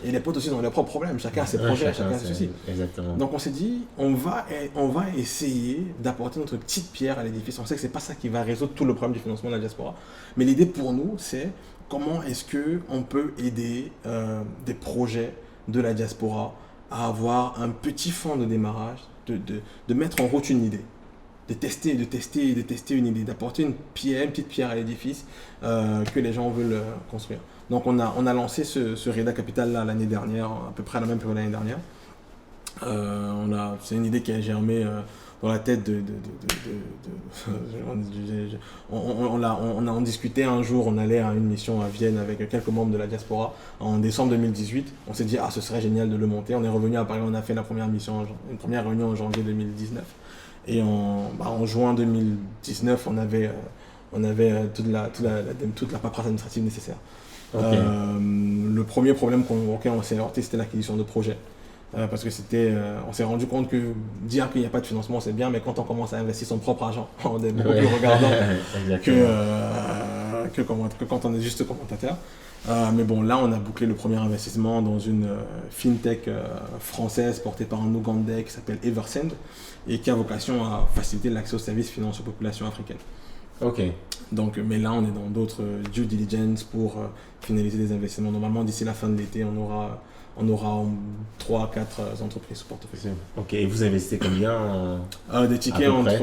Et les potes aussi ont leurs propres problèmes, chacun a ses projets, chacun a ses soucis. Exactement. Donc on s'est dit, on va essayer d'apporter notre petite pierre à l'édifice. On sait que c'est pas ça qui va résoudre tout le problème du financement de la diaspora. Mais l'idée pour nous, c'est comment est-ce qu'on peut aider des projets de la diaspora à avoir un petit fonds de démarrage, de mettre en route une idée. De tester une idée, d'apporter une petite pierre à l'édifice que les gens veulent construire. Donc on a lancé ce REDA Capital là l'année dernière, à peu près à la même période l'année dernière. C'est une idée qui a germé dans la tête on en discutait un jour, on allait à une mission à Vienne avec quelques membres de la diaspora en décembre 2018. On s'est dit ce serait génial de le monter. On est revenu à Paris, on a fait la première mission, une première réunion en janvier 2019. Et en juin 2019, on avait toute la paperasse administrative nécessaire. Okay. Le premier problème auquel on s'est heurté, c'était l'acquisition de projets. Parce que on s'est rendu compte que dire qu'il n'y a pas de financement, c'est bien, mais quand on commence à investir son propre argent, on est beaucoup plus regardant que quand on est juste commentateur. Mais bon, là, on a bouclé le premier investissement dans une fintech française portée par un Ougandais qui s'appelle Eversend et qui a vocation à faciliter l'accès aux services financiers aux populations africaines. Ok. Donc, mais là, on est dans d'autres due diligence pour finaliser des investissements. Normalement, d'ici la fin de l'été, on aura 3 à 4 entreprises sous portefeuille. Ok, et vous investissez combien des tickets entre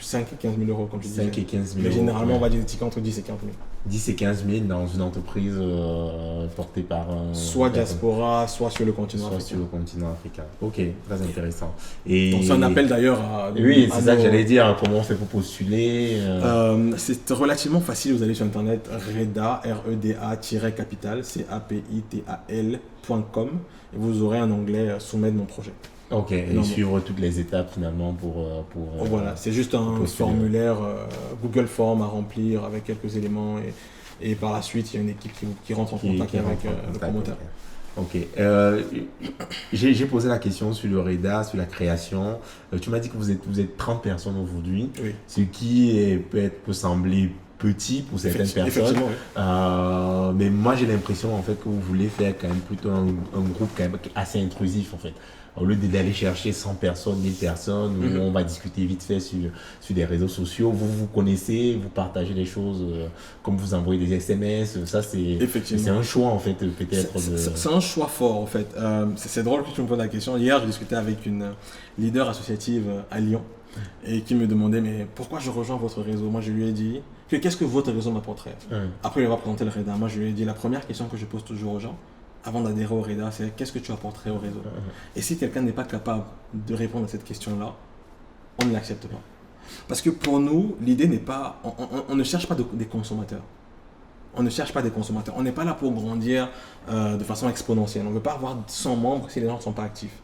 5 et 15 000 euros, comme je disais. 5 et 15 000 Mais euros. Généralement, on va dire des tickets entre 10 et 15 000. 10 et 15 000 dans une entreprise portée par soit diaspora, soit sur le continent africain. Sur le continent africain. Ok, très intéressant. Et donc c'est un appel d'ailleurs à... Oui, c'est ça que j'allais dire. Comment on fait pour postuler C'est relativement facile. Vous allez sur internet, REDA, REDA-capital, CAPITAL.com et vous aurez un onglet soumettre mon projet. Ok, et suivre toutes les étapes finalement pour voilà, c'est juste un formulaire Google Form à remplir avec quelques éléments et par la suite, il y a une équipe qui rentre en contact avec le promoteur. Ok. J'ai posé la question sur le REDA, sur la création. Tu m'as dit que vous êtes 30 personnes aujourd'hui, oui. Ce qui peut sembler petit pour certaines personnes. Oui. Mais moi, j'ai l'impression en fait que vous voulez faire quand même plutôt un groupe quand même assez intrusif en fait. Au lieu d'aller chercher 100 personnes, 1000 personnes, où on va discuter vite fait sur des réseaux sociaux, vous connaissez, vous partagez les choses, comme vous envoyez des SMS, ça c'est un choix en fait peut-être. C'est un choix fort en fait. C'est drôle que tu me poses la question. Hier, j'ai discuté avec une leader associative à Lyon et qui me demandait mais pourquoi je rejoins votre réseau. Moi je lui ai dit que qu'est-ce que votre réseau m'apporterait. Après il va présenter le REDA. Moi je lui ai dit la première question que je pose toujours aux gens avant d'adhérer au REDA, c'est qu'est-ce que tu apporterais au réseau. Et si quelqu'un n'est pas capable de répondre à cette question-là, on ne l'accepte pas. Parce que pour nous, l'idée n'est pas, on ne cherche pas des consommateurs. On ne cherche pas des consommateurs. On n'est pas là pour grandir de façon exponentielle. On ne veut pas avoir 100 membres si les gens ne sont pas actifs.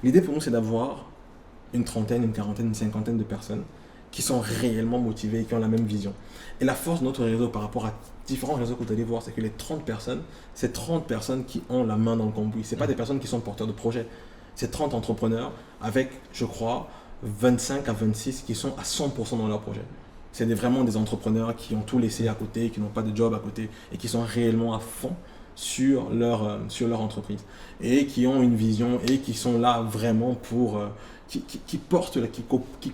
L'idée pour nous, c'est d'avoir une trentaine, une quarantaine, une cinquantaine de personnes qui sont réellement motivées et qui ont la même vision. Et la force de notre réseau par rapport à différents réseaux que vous allez voir, c'est que les 30 personnes, c'est 30 personnes qui ont la main dans le cambouis. Ce n'est pas des personnes qui sont porteurs de projets. C'est 30 entrepreneurs avec, je crois, 25 à 26 qui sont à 100% dans leur projet. C'est vraiment des entrepreneurs qui ont tout laissé à côté, qui n'ont pas de job à côté et qui sont réellement à fond sur leur entreprise et qui ont une vision et qui sont là vraiment pour... qui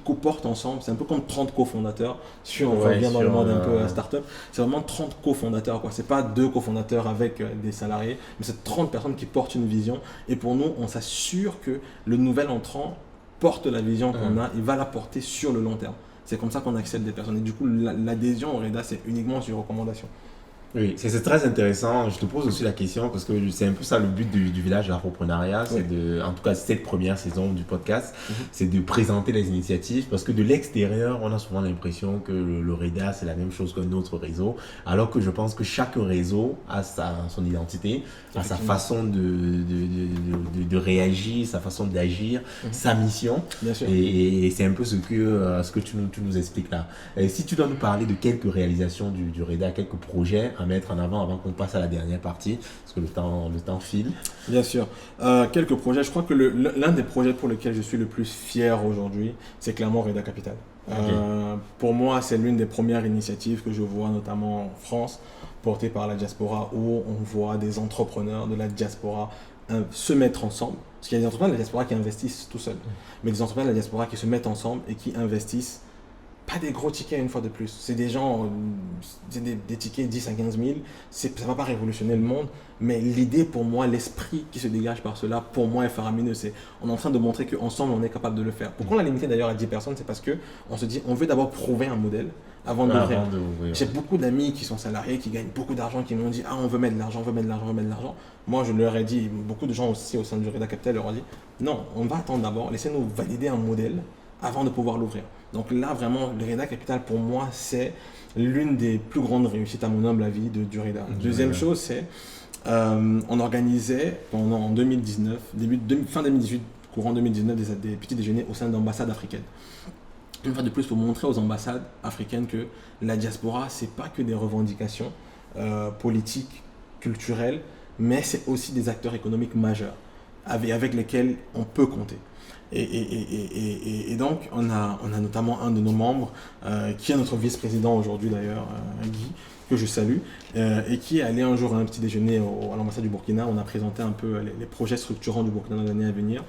coportent ensemble. C'est un peu comme 30 cofondateurs si on revient dans le monde un peu start-up. C'est vraiment 30 cofondateurs. Ce n'est pas 2 cofondateurs avec des salariés, mais c'est 30 personnes qui portent une vision. Et pour nous, on s'assure que le nouvel entrant porte la vision qu'on a et va la porter sur le long terme. C'est comme ça qu'on accepte des personnes. Et du coup, l'adhésion au REDA, c'est uniquement sur recommandation. Oui, c'est très intéressant. Je te pose aussi la question parce que c'est un peu ça le but du village de l'entrepreneuriat, c'est en tout cas cette première saison du podcast, c'est de présenter les initiatives parce que de l'extérieur, on a souvent l'impression que le REDA c'est la même chose qu'un autre réseau, alors que je pense que chaque réseau a son identité, a sa façon de réagir, sa façon d'agir, sa mission. Bien sûr. Et c'est un peu ce que tu nous expliques là. Et si tu dois nous parler de quelques réalisations du REDA, quelques projets à mettre en avant qu'on passe à la dernière partie, parce que le temps file. Bien sûr. Quelques projets. Je crois que l'un des projets pour lesquels je suis le plus fier aujourd'hui, c'est clairement REDA Capital. Pour moi, c'est l'une des premières initiatives que je vois, notamment en France, portée par la diaspora, où on voit des entrepreneurs de la diaspora se mettre ensemble. Parce qu'il y a des entrepreneurs de la diaspora qui investissent tout seuls, mais des entrepreneurs de la diaspora qui se mettent ensemble et qui investissent. Pas des gros tickets une fois de plus. C'est des gens, c'est des tickets 10 à 15 000. Ça ne va pas révolutionner le monde, mais l'idée pour moi, l'esprit qui se dégage par cela, pour moi est faramineux. On est en train de montrer qu'ensemble, on est capable de le faire. Pourquoi on l'a limité d'ailleurs à 10 personnes? C'est parce qu'on se dit, on veut d'abord prouver un modèle avant d'ouvrir. J'ai beaucoup d'amis qui sont salariés, qui gagnent beaucoup d'argent, qui m'ont dit, on veut mettre de l'argent, on veut mettre de l'argent, on veut mettre de l'argent. Moi, je leur ai dit, beaucoup de gens aussi au sein du REDA Capital leur ont dit, non, on va attendre d'abord, laissez-nous valider un modèle avant de pouvoir l'ouvrir. Donc là, vraiment, le REDA Capital, pour moi, c'est l'une des plus grandes réussites, à mon humble avis, du REDA. Deuxième chose, c'est on organisait en 2019, fin 2018, courant 2019, des petits déjeuners au sein d'ambassades africaines. Une fois de plus, pour montrer aux ambassades africaines que la diaspora, ce n'est pas que des revendications politiques, culturelles, mais c'est aussi des acteurs économiques majeurs avec lesquels on peut compter. Et donc, on a notamment un de nos membres, qui est notre vice-président aujourd'hui d'ailleurs, Guy, que je salue, et qui est allé un jour à un petit déjeuner à l'ambassade du Burkina. On a présenté un peu les projets structurants du Burkina dans l'année à venir.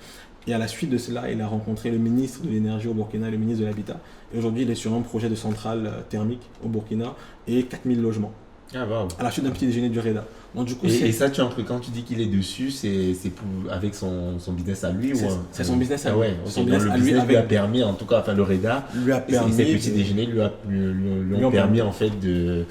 Et à la suite de cela, il a rencontré le ministre de l'énergie au Burkina et le ministre de l'Habitat. Et aujourd'hui, il est sur un projet de centrale thermique au Burkina et 4000 logements. À la suite d'un petit déjeuner du REDA. Donc, du coup, et ça, quand tu dis qu'il est dessus, c'est avec son business à lui c'est son business à lui. Son business à lui a permis, en tout cas, le REDA, lui a permis, ces petits déjeuners lui ont permis en fait de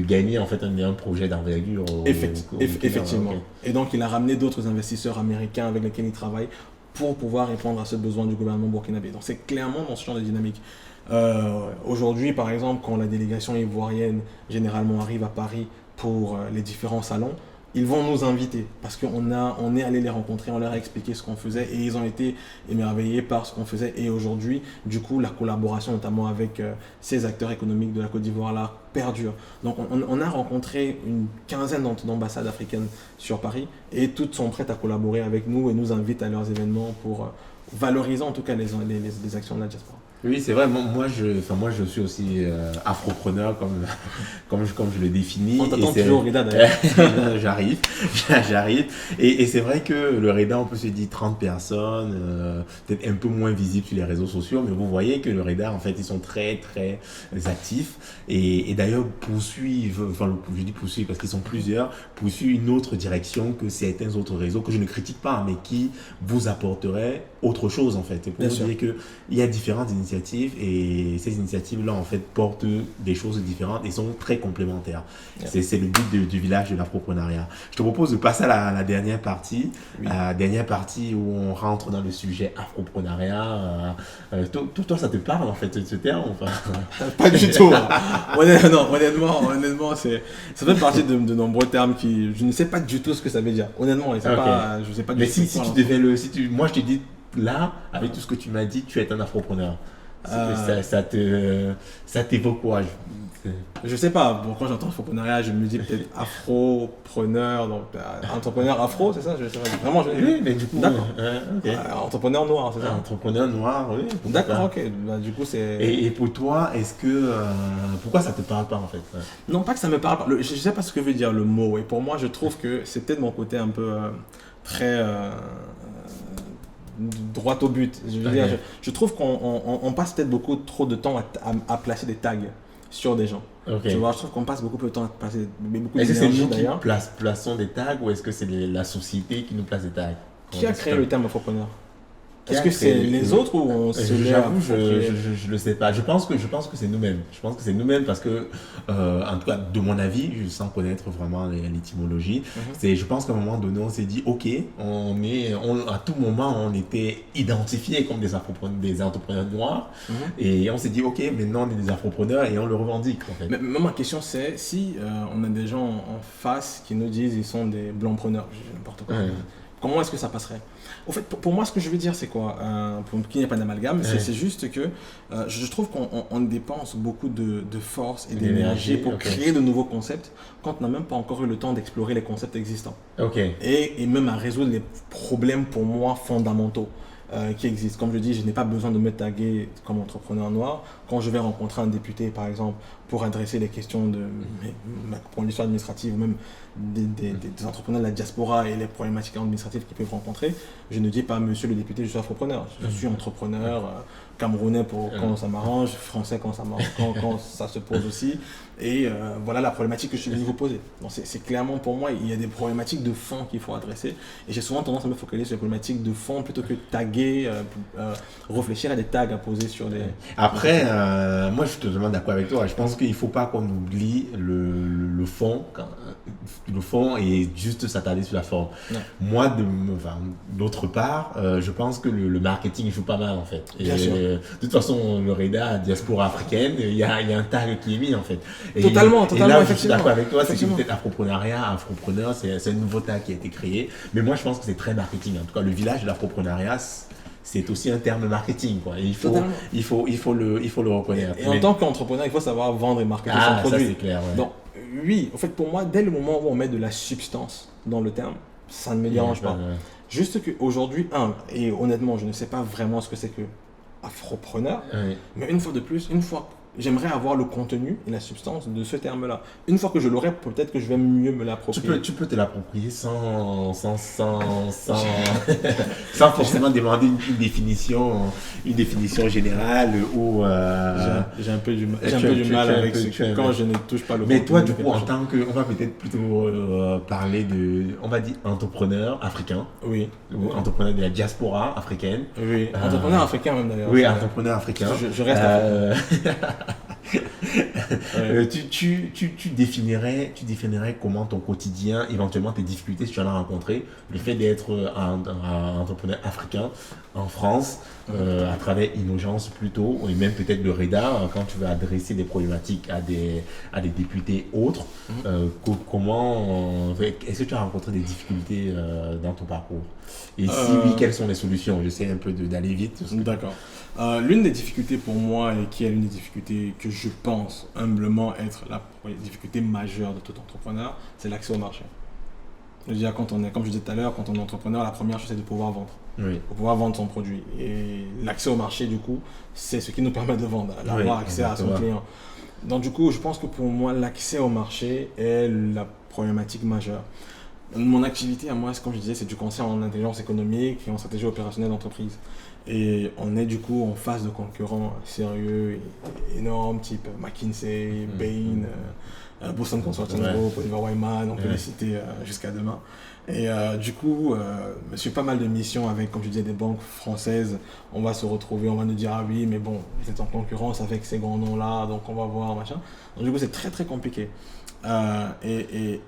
gagner en fait un projet d'envergure. Effectivement. Et donc, il a ramené d'autres investisseurs américains avec lesquels il travaille pour pouvoir répondre à ce besoin du gouvernement burkinabé. Donc, c'est clairement dans ce genre de dynamique. Aujourd'hui, par exemple, quand la délégation ivoirienne généralement arrive à Paris pour les différents salons, ils vont nous inviter parce qu'on est allé les rencontrer, on leur a expliqué ce qu'on faisait et ils ont été émerveillés par ce qu'on faisait. Et aujourd'hui, du coup, la collaboration notamment avec ces acteurs économiques de la Côte d'Ivoire là perdure. Donc on a rencontré une quinzaine d'ambassades africaines sur Paris et toutes sont prêtes à collaborer avec nous et nous invitent à leurs événements pour valoriser en tout cas les actions de la diaspora. Oui, c'est vrai. Moi, je suis aussi afropreneur, comme je le définis. On t'attend toujours au RIDA d'ailleurs. J'arrive. Et c'est vrai que le RIDA, on peut se dire 30 personnes, peut-être un peu moins visibles sur les réseaux sociaux, mais vous voyez que le RIDA, en fait, ils sont très, très actifs. Et d'ailleurs, poursuivent parce qu'ils sont plusieurs, poursuivent une autre direction que certains autres réseaux que je ne critique pas, mais qui vous apporteraient autre chose, en fait. Et pour vous dire qu'il y a différentes initiatives et ces initiatives-là, en fait, portent des choses différentes et sont très complémentaires. Yeah. C'est le but du village de l'afroprenariat. Je te propose de passer à la dernière partie, dernière partie où on rentre dans le sujet afroprenariat. Toi, ça te parle, en fait, ce terme enfin... Pas du tout. Honnêtement, ça fait partie de nombreux termes qui... Je ne sais pas du tout ce que ça veut dire. Honnêtement, je ne sais pas du tout. Mais si tu devais moi, je te dis, là, avec tout ce que tu m'as dit, tu es un afropreneur. Ça t'évoque quoi? Je sais pas, bon, quand j'entends entrepreneuriat, je me dis peut-être afropreneur, donc entrepreneur afro, c'est ça? Je sais pas, vraiment, oui, mais du coup, entrepreneur noir, c'est ça? Entrepreneur noir, oui. D'accord, ok. Bah, du coup, c'est. Et pour toi, est-ce que pourquoi ça te parle pas en fait? Non, pas que ça me parle pas. Je sais pas ce que veut dire le mot. Et pour moi, je trouve que c'est peut-être mon côté un peu très droit au but. Je trouve qu'on passe peut-être beaucoup trop de temps à placer des tags sur des gens. Okay. Je trouve qu'on passe beaucoup de temps à passer beaucoup d'énergie. Est-ce que c'est nous d'ailleurs. qui plaçons des tags ou est-ce que c'est la société qui nous place des tags? Qui a créé le terme entrepreneur? Est-ce que c'est les autres ou on se J'avoue, je le sais pas. Je pense que c'est nous-mêmes. Je pense que c'est nous-mêmes parce que, en tout cas, de mon avis, sans connaître vraiment l'étymologie, je pense qu'à un moment donné, on s'est dit, ok, à tout moment, on était identifiés comme des entrepreneurs noirs, et on s'est dit, ok, maintenant on est des afropreneurs et on le revendique. En fait. Mais ma question c'est, si on a des gens en face qui nous disent ils sont des blancs-preneurs, n'importe quoi. Comment est-ce que ça passerait? En fait, pour moi, ce que je veux dire, c'est quoi? Pour qu'il n'y ait pas d'amalgame, c'est juste que je trouve qu'on dépense beaucoup de force et d'énergie pour créer de nouveaux concepts quand on n'a même pas encore eu le temps d'explorer les concepts existants. Et même à résoudre les problèmes, pour moi, fondamentaux qui existent. Comme je dis, je n'ai pas besoin de me taguer comme entrepreneur noir. Quand je vais rencontrer un député, par exemple, pour adresser les questions de ma condition administrative ou même des entrepreneurs de la diaspora et les problématiques administratives qu'ils peuvent rencontrer, je ne dis pas monsieur le député, je suis entrepreneur. Je suis entrepreneur camerounais quand ça m'arrange, français quand ça se pose aussi. Et voilà la problématique que je suis venu vous poser. Donc c'est clairement pour moi, il y a des problématiques de fond qu'il faut adresser. Et j'ai souvent tendance à me focaliser sur les problématiques de fond plutôt que taguer, réfléchir à des tags à poser sur des... Après, moi je suis totalement d'accord avec toi. Je pense qu'il ne faut pas qu'on oublie le fond. Le fond et juste s'attarder sur la forme. Moi, d'autre part, je pense que le marketing joue pas mal en fait. Et de toute façon, le RIDA, diaspora africaine, il y a un tag qui est mis en fait. Totalement, et là, je suis d'accord avec toi, c'est que peut-être afropreneur, c'est un nouveau tag qui a été créé. Mais moi, je pense que c'est très marketing. En tout cas, le village de l'afroprenariat, c'est aussi un terme marketing, quoi. Et il faut le reconnaître. Et en tant qu'entrepreneur, il faut savoir vendre et marketer son produit. Ça, c'est clair, ouais. Donc, oui, en fait, pour moi, dès le moment où on met de la substance dans le terme, ça ne me dérange pas. Juste qu'aujourd'hui, et honnêtement, je ne sais pas vraiment ce que c'est que afropreneur, mais une fois de plus, j'aimerais avoir le contenu et la substance de ce terme-là. Une fois que je l'aurai, peut-être que je vais mieux me l'approprier. Tu peux te l'approprier sans forcément demander une définition générale ou... J'ai un peu du mal avec quand je ne touche pas le contenu. Mais toi, du coup, en tant que... On va peut-être plutôt parler de... On va dire entrepreneur africain. Oui. Ou entrepreneur de la diaspora africaine. Oui, entrepreneur africain même d'ailleurs. Oui, entrepreneur africain. Je reste africain. Tu définirais comment ton quotidien, éventuellement tes difficultés si tu en as rencontré, le fait d'être un entrepreneur africain en France, à travers Innogence plutôt, et même peut-être le REDA, quand tu veux adresser des problématiques à des députés autres, est-ce que tu as rencontré des difficultés dans ton parcours? Et si oui, quelles sont les solutions? J'essaie un peu d'aller vite. D'accord. L'une des difficultés pour moi, et qui est l'une des difficultés que je pense humblement être la difficulté majeure de tout entrepreneur, c'est l'accès au marché. Je veux dire, comme je disais tout à l'heure, quand on est entrepreneur, la première chose c'est de pouvoir vendre. Oui. Pour pouvoir vendre son produit. Et l'accès au marché, du coup, c'est ce qui nous permet de vendre, d'avoir accès à son client. Donc du coup, je pense que pour moi, l'accès au marché est la problématique majeure. Mon activité à moi, comme je disais, c'est du conseil en intelligence économique et en stratégie opérationnelle d'entreprise. Et on est du coup en face de concurrents sérieux et énormes, type McKinsey, Bain, Boston Consulting Group, Oliver Wyman, on peut les citer jusqu'à demain. Et du coup, sur pas mal de missions avec, comme je disais, des banques françaises, on va se retrouver, on va nous dire ah oui, mais bon, vous êtes en concurrence avec ces grands noms-là, donc on va voir, machin. Donc du coup, c'est très très compliqué. Et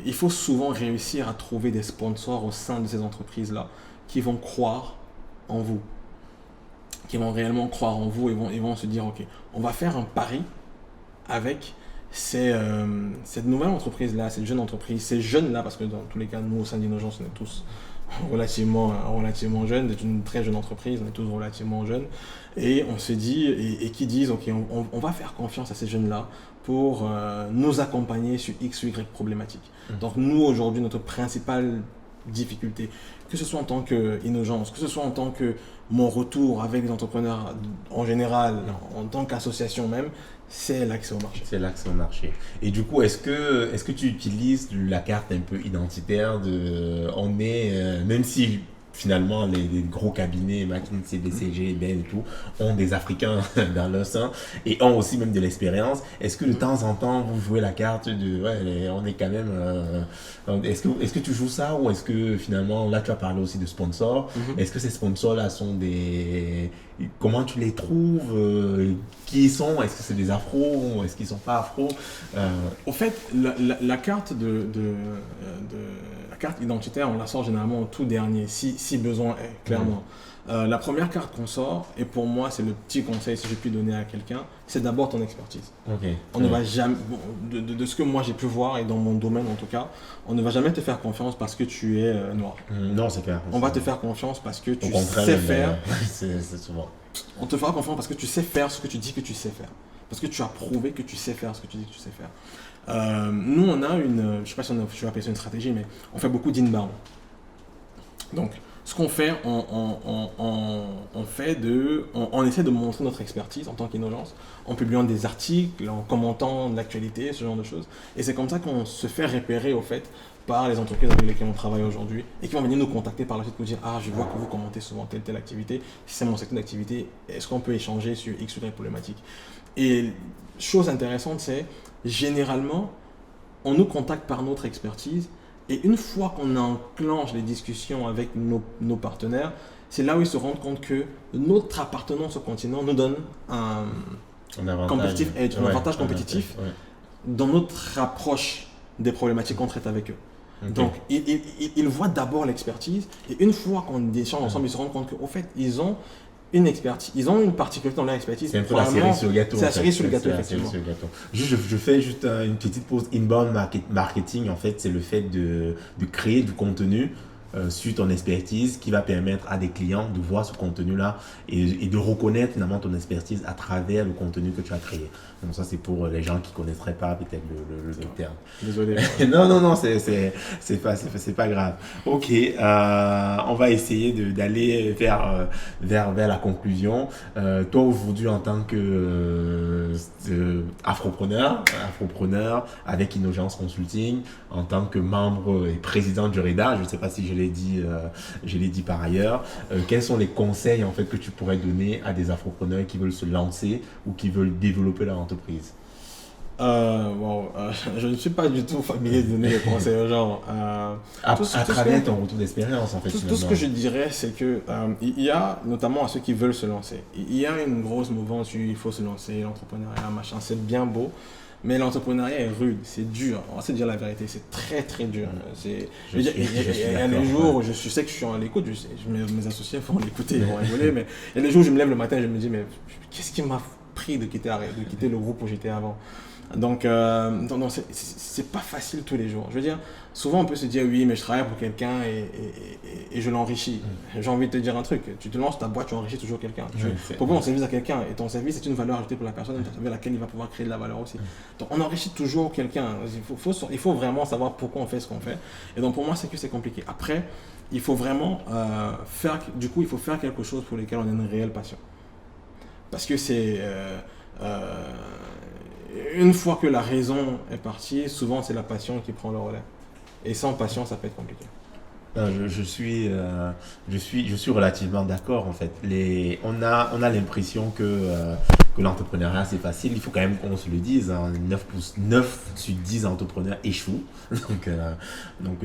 il faut souvent réussir à trouver des sponsors au sein de ces entreprises-là qui vont croire en vous, qui vont réellement croire en vous et vont se dire ok, on va faire un pari avec cette nouvelle entreprise-là, cette jeune entreprise, ces jeunes-là, parce que dans tous les cas, nous au sein d'Innogence, on est tous relativement jeunes, c'est une très jeune entreprise, on est tous relativement jeunes, et on se dit, et qui disent ok, on va faire confiance à ces jeunes-là pour nous accompagner sur X ou Y problématiques. Donc nous aujourd'hui, notre principale difficulté, que ce soit en tant qu'Innogence, que ce soit en tant que mon retour avec les entrepreneurs en général, en tant qu'association même, c'est l'accès au marché. C'est l'accès au marché. Et du coup, est-ce que tu utilises la carte un peu identitaire même si finalement les gros cabinets, McKinsey, BCG, Bain et tout, ont des Africains dans leur sein et ont aussi même de l'expérience. Est-ce que de temps en temps, vous jouez la carte de on est quand même... est-ce que tu joues ça ou est-ce que finalement, là tu as parlé aussi de sponsors, est-ce que ces sponsors-là sont des... Comment tu les trouves, qui ils sont? Est-ce que c'est des afros? Est-ce qu'ils ne sont pas afros? Au fait, la carte la carte identitaire, on la sort généralement au tout dernier, si besoin est, clairement. La première carte qu'on sort, et pour moi c'est le petit conseil si j'ai pu donner à quelqu'un, c'est d'abord ton expertise. On ne va jamais, de ce que moi j'ai pu voir et dans mon domaine en tout cas, on ne va jamais te faire confiance parce que tu es noir. Non, c'est clair. On va te faire confiance parce que tu sais faire. C'est souvent. On te fera confiance parce que tu sais faire ce que tu dis que tu sais faire. Parce que tu as prouvé que tu sais faire ce que tu dis que tu sais faire. Nous, on a je ne sais pas si je vais appeler ça une stratégie, mais on fait beaucoup d'inbound. Donc, ce qu'on fait, on essaie de montrer notre expertise en tant qu'Innogence, en publiant des articles, en commentant de l'actualité, ce genre de choses. Et c'est comme ça qu'on se fait repérer, au fait, par les entreprises avec lesquelles on travaille aujourd'hui et qui vont venir nous contacter par la suite pour dire ah, je vois que vous commentez souvent telle activité, si c'est mon secteur d'activité, est-ce qu'on peut échanger sur X ou Y problématique? Et chose intéressante, c'est généralement, on nous contacte par notre expertise et une fois qu'on enclenche les discussions avec nos partenaires, c'est là où ils se rendent compte que notre appartenance au continent nous donne un avantage compétitif dans notre approche des problématiques qu'on traite avec eux. Donc, ils voient d'abord l'expertise et une fois qu'on échange ensemble, ils se rendent compte qu'au fait, ils ont une expertise, ils ont une particularité dans leur expertise. C'est un peu la cerise sur le gâteau. C'est la cerise sur le gâteau, effectivement. Je fais juste une petite pause. Inbound marketing, en fait, c'est le fait de créer du contenu sur ton expertise qui va permettre à des clients de voir ce contenu-là et de reconnaître finalement ton expertise à travers le contenu que tu as créé. Donc ça, c'est pour les gens qui ne connaîtraient pas peut-être le terme. Désolé. Non, c'est pas grave. Ok, on va essayer d'aller vers la conclusion. Toi, aujourd'hui, en tant que afropreneur avec Innogence Consulting, en tant que membre et président du REDA, je ne sais pas si je l'ai dit par ailleurs, quels sont les conseils en fait que tu pourrais donner à des afropreneurs qui veulent se lancer ou qui veulent développer leur entreprise? Je ne suis pas du tout familier de donner des conseils aux gens. À travers ton retour d'expérience, en fait. Tout ce que je dirais, c'est que il y a, notamment à ceux qui veulent se lancer, il y a une grosse mouvance, il faut se lancer, l'entrepreneuriat, machin, c'est bien beau. Mais l'entrepreneuriat est rude, c'est dur. On va se dire la vérité, c'est très très dur. Il y a des jours où je sais que je suis à l'écoute, mes associés vont l'écouter, ils vont rigoler, mais il y a des jours où je me lève le matin et je me dis, mais qu'est-ce qui m'a pris de quitter le groupe où j'étais avant? Donc, c'est pas facile tous les jours. Je veux dire, souvent on peut se dire, oui, mais je travaille pour quelqu'un et je l'enrichis. J'ai envie de te dire un truc, tu te lances ta boîte, tu enrichis toujours quelqu'un. Pourquoi on service à quelqu'un? Et ton service, c'est une valeur ajoutée pour la personne avec laquelle il va pouvoir créer de la valeur aussi. Donc, on enrichit toujours quelqu'un. Il faut vraiment savoir pourquoi on fait ce qu'on fait. Et donc, pour moi, c'est que c'est compliqué. Après, il faut vraiment faire quelque chose pour lequel on a une réelle passion. Parce que c'est... une fois que la raison est partie, souvent c'est la passion qui prend le relais. Et sans passion, ça peut être compliqué. Je suis relativement d'accord en fait. On a l'impression que l'entrepreneuriat c'est facile. Il faut quand même qu'on se le dise. 9 sur 10 entrepreneurs échouent. Donc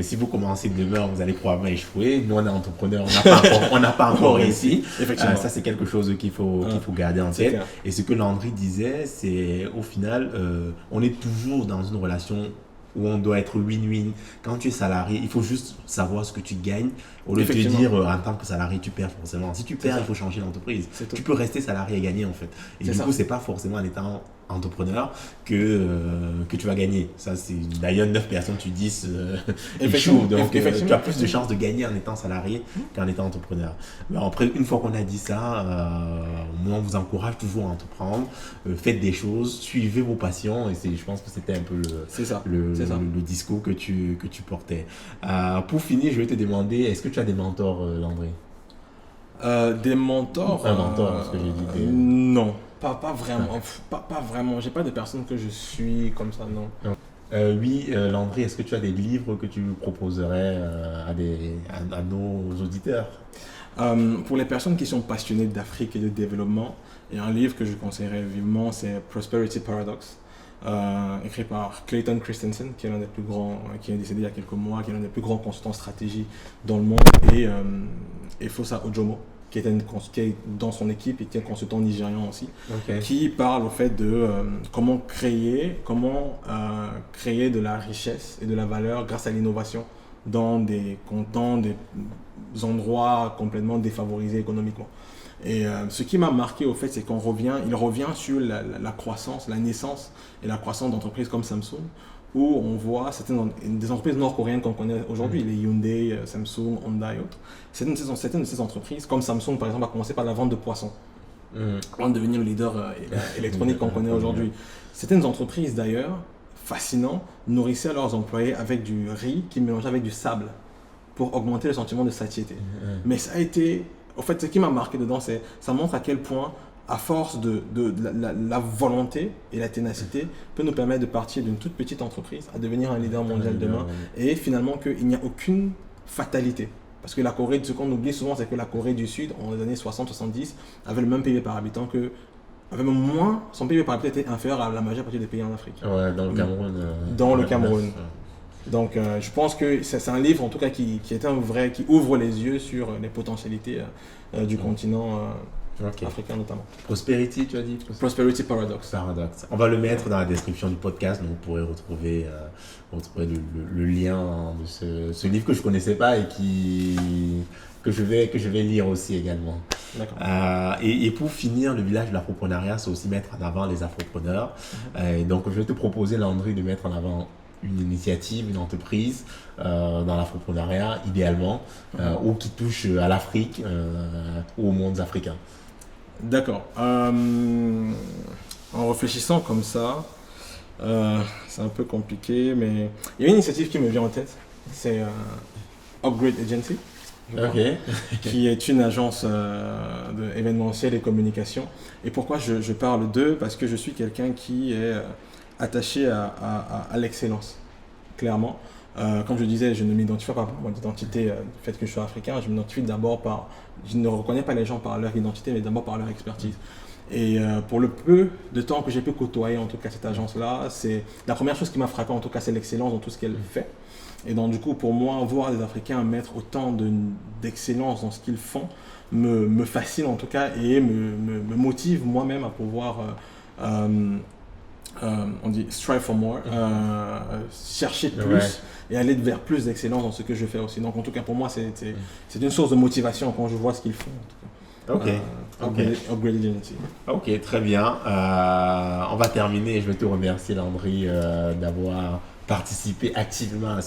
si vous commencez demain, vous allez probablement échouer. Nous on est entrepreneurs, on n'a pas encore réussi. Ça c'est quelque chose qu'il faut garder en tête. Et ce que Landry disait, c'est au final, on est toujours dans une relation où on doit être win-win. Quand tu es salarié, il faut juste savoir ce que tu gagnes. Au lieu de te dire en tant que salarié, tu perds forcément. Si tu perds, il faut changer d'entreprise. Tu peux rester salarié et gagner en fait. Et du coup, c'est pas forcément en étant entrepreneur que tu vas gagner. Ça, c'est d'ailleurs 9 personnes sur 10 échouent. Donc, tu as plus de chances de gagner en étant salarié qu'en étant entrepreneur. Mais après, une fois qu'on a dit ça, moi, on vous encourage toujours à entreprendre. Faites des choses, suivez vos passions. Et je pense que c'était un peu le discours que tu portais. Pour finir, je vais te demander, est-ce que tu as des mentors, Landry? Des mentors? Un mentor, ce que j'ai dit. Non. Pas vraiment. Pas vraiment. J'ai pas de personnes que je suis comme ça, non. Oui, Landry, est-ce que tu as des livres que tu proposerais à nos auditeurs? Pour les personnes qui sont passionnées d'Afrique et de développement, il y a un livre que je conseillerais vivement, c'est Prosperity Paradox, écrit par Clayton Christensen, qui est l'un des plus grands, qui est décédé il y a quelques mois, qui est l'un des plus grands consultants stratégie dans le monde, et Fosa Ojomo, qui est dans son équipe et qui est un consultant nigérian aussi, qui parle au fait de comment créer de la richesse et de la valeur grâce à l'innovation dans des endroits complètement défavorisés économiquement. Et ce qui m'a marqué au fait, c'est qu'il revient sur la croissance, la naissance et la croissance d'entreprises comme Samsung, où on voit des entreprises nord-coréennes qu'on connaît aujourd'hui, les Hyundai, Samsung, Honda et autres. Certaines de ces entreprises, comme Samsung par exemple, a commencé par la vente de poissons, avant de devenir le leader électronique qu'on connaît aujourd'hui. Certaines entreprises d'ailleurs, fascinant, nourrissaient leurs employés avec du riz qu'ils mélangeaient avec du sable pour augmenter le sentiment de satiété. Mais ça a été... En fait, ce qui m'a marqué dedans, ça montre à quel point, à force de la volonté et la ténacité, peut nous permettre de partir d'une toute petite entreprise à devenir un leader mondial demain. Et finalement, qu'il n'y a aucune fatalité. Parce que ce qu'on oublie souvent, c'est que la Corée du Sud, en les années 60-70, avait le même PIB par habitant avait même moins, son PIB par habitant était inférieur à la majeure partie des pays en Afrique. Ouais, dans le Cameroun. Dans le Cameroun. Donc, je pense que c'est un livre, en tout cas, qui ouvre les yeux sur les potentialités du continent africain notamment. Prosperity, tu as dit? Prosperity Paradox. On va le mettre dans la description du podcast, donc vous pourrez retrouver le lien de ce livre que je ne connaissais pas et que je vais lire aussi également. D'accord. Et pour finir, le village de l'afroprenariat, c'est aussi mettre en avant les afropreneurs. Donc, je vais te proposer, Landry, de mettre en avant une initiative, une entreprise dans l'afroprenariat, idéalement, ou qui touche à l'Afrique ou au monde africain. D'accord. En réfléchissant comme ça, c'est un peu compliqué, mais il y a une initiative qui me vient en tête, c'est Upgrade Agency, qui est une agence événementielle et communication. Et pourquoi je parle d'eux? Parce que je suis quelqu'un qui est attaché à l'excellence, clairement. Comme je disais, je ne m'identifie pas par mon identité, le fait que je sois africain, je m'identifie d'abord je ne reconnais pas les gens par leur identité, mais d'abord par leur expertise. Et pour le peu de temps que j'ai pu côtoyer en tout cas cette agence-là, c'est la première chose qui m'a frappé en tout cas, c'est l'excellence dans tout ce qu'elle fait. Et donc du coup, pour moi, voir des Africains mettre autant d'excellence dans ce qu'ils font me fascine en tout cas et me motive moi-même à pouvoir, on dit strive for more, chercher plus et aller vers plus d'excellence dans ce que je fais aussi. Donc en tout cas, pour moi, c'est une source de motivation quand je vois ce qu'ils font. En tout cas. Upgrade Identity. Ok, très bien. On va terminer. Je vais te remercier, Landry, d'avoir participé activement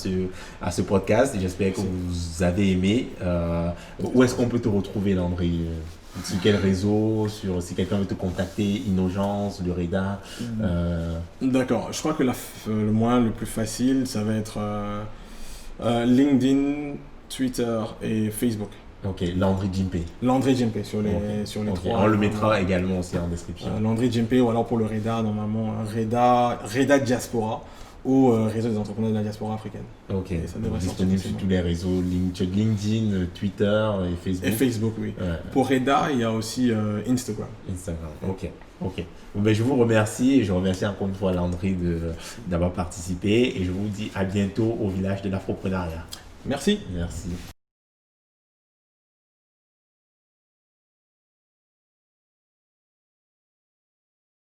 à ce podcast. J'espère que vous avez aimé. Où est-ce qu'on peut te retrouver, Landry? Sur quel réseau? Si quelqu'un veut te contacter, Innogence, le REDA. D'accord. Je crois que le moyen le plus facile, ça va être LinkedIn, Twitter et Facebook. Ok, Landry Djimpe. Landry Djimpe sur les trois. On le mettra également aussi en description. Landry Djimpe, ou alors pour le REDA, normalement, REDA Diaspora ou Réseau des entrepreneurs de la diaspora africaine. Ok, disponible sur tous les réseaux, LinkedIn, Twitter et Facebook. Et Facebook, oui. Ouais. Pour REDA, il y a aussi Instagram. Ok. Bon, ben, je vous remercie et je remercie encore une fois Landry d'avoir participé et je vous dis à bientôt au village de l'Afroprenariat. Merci. Merci.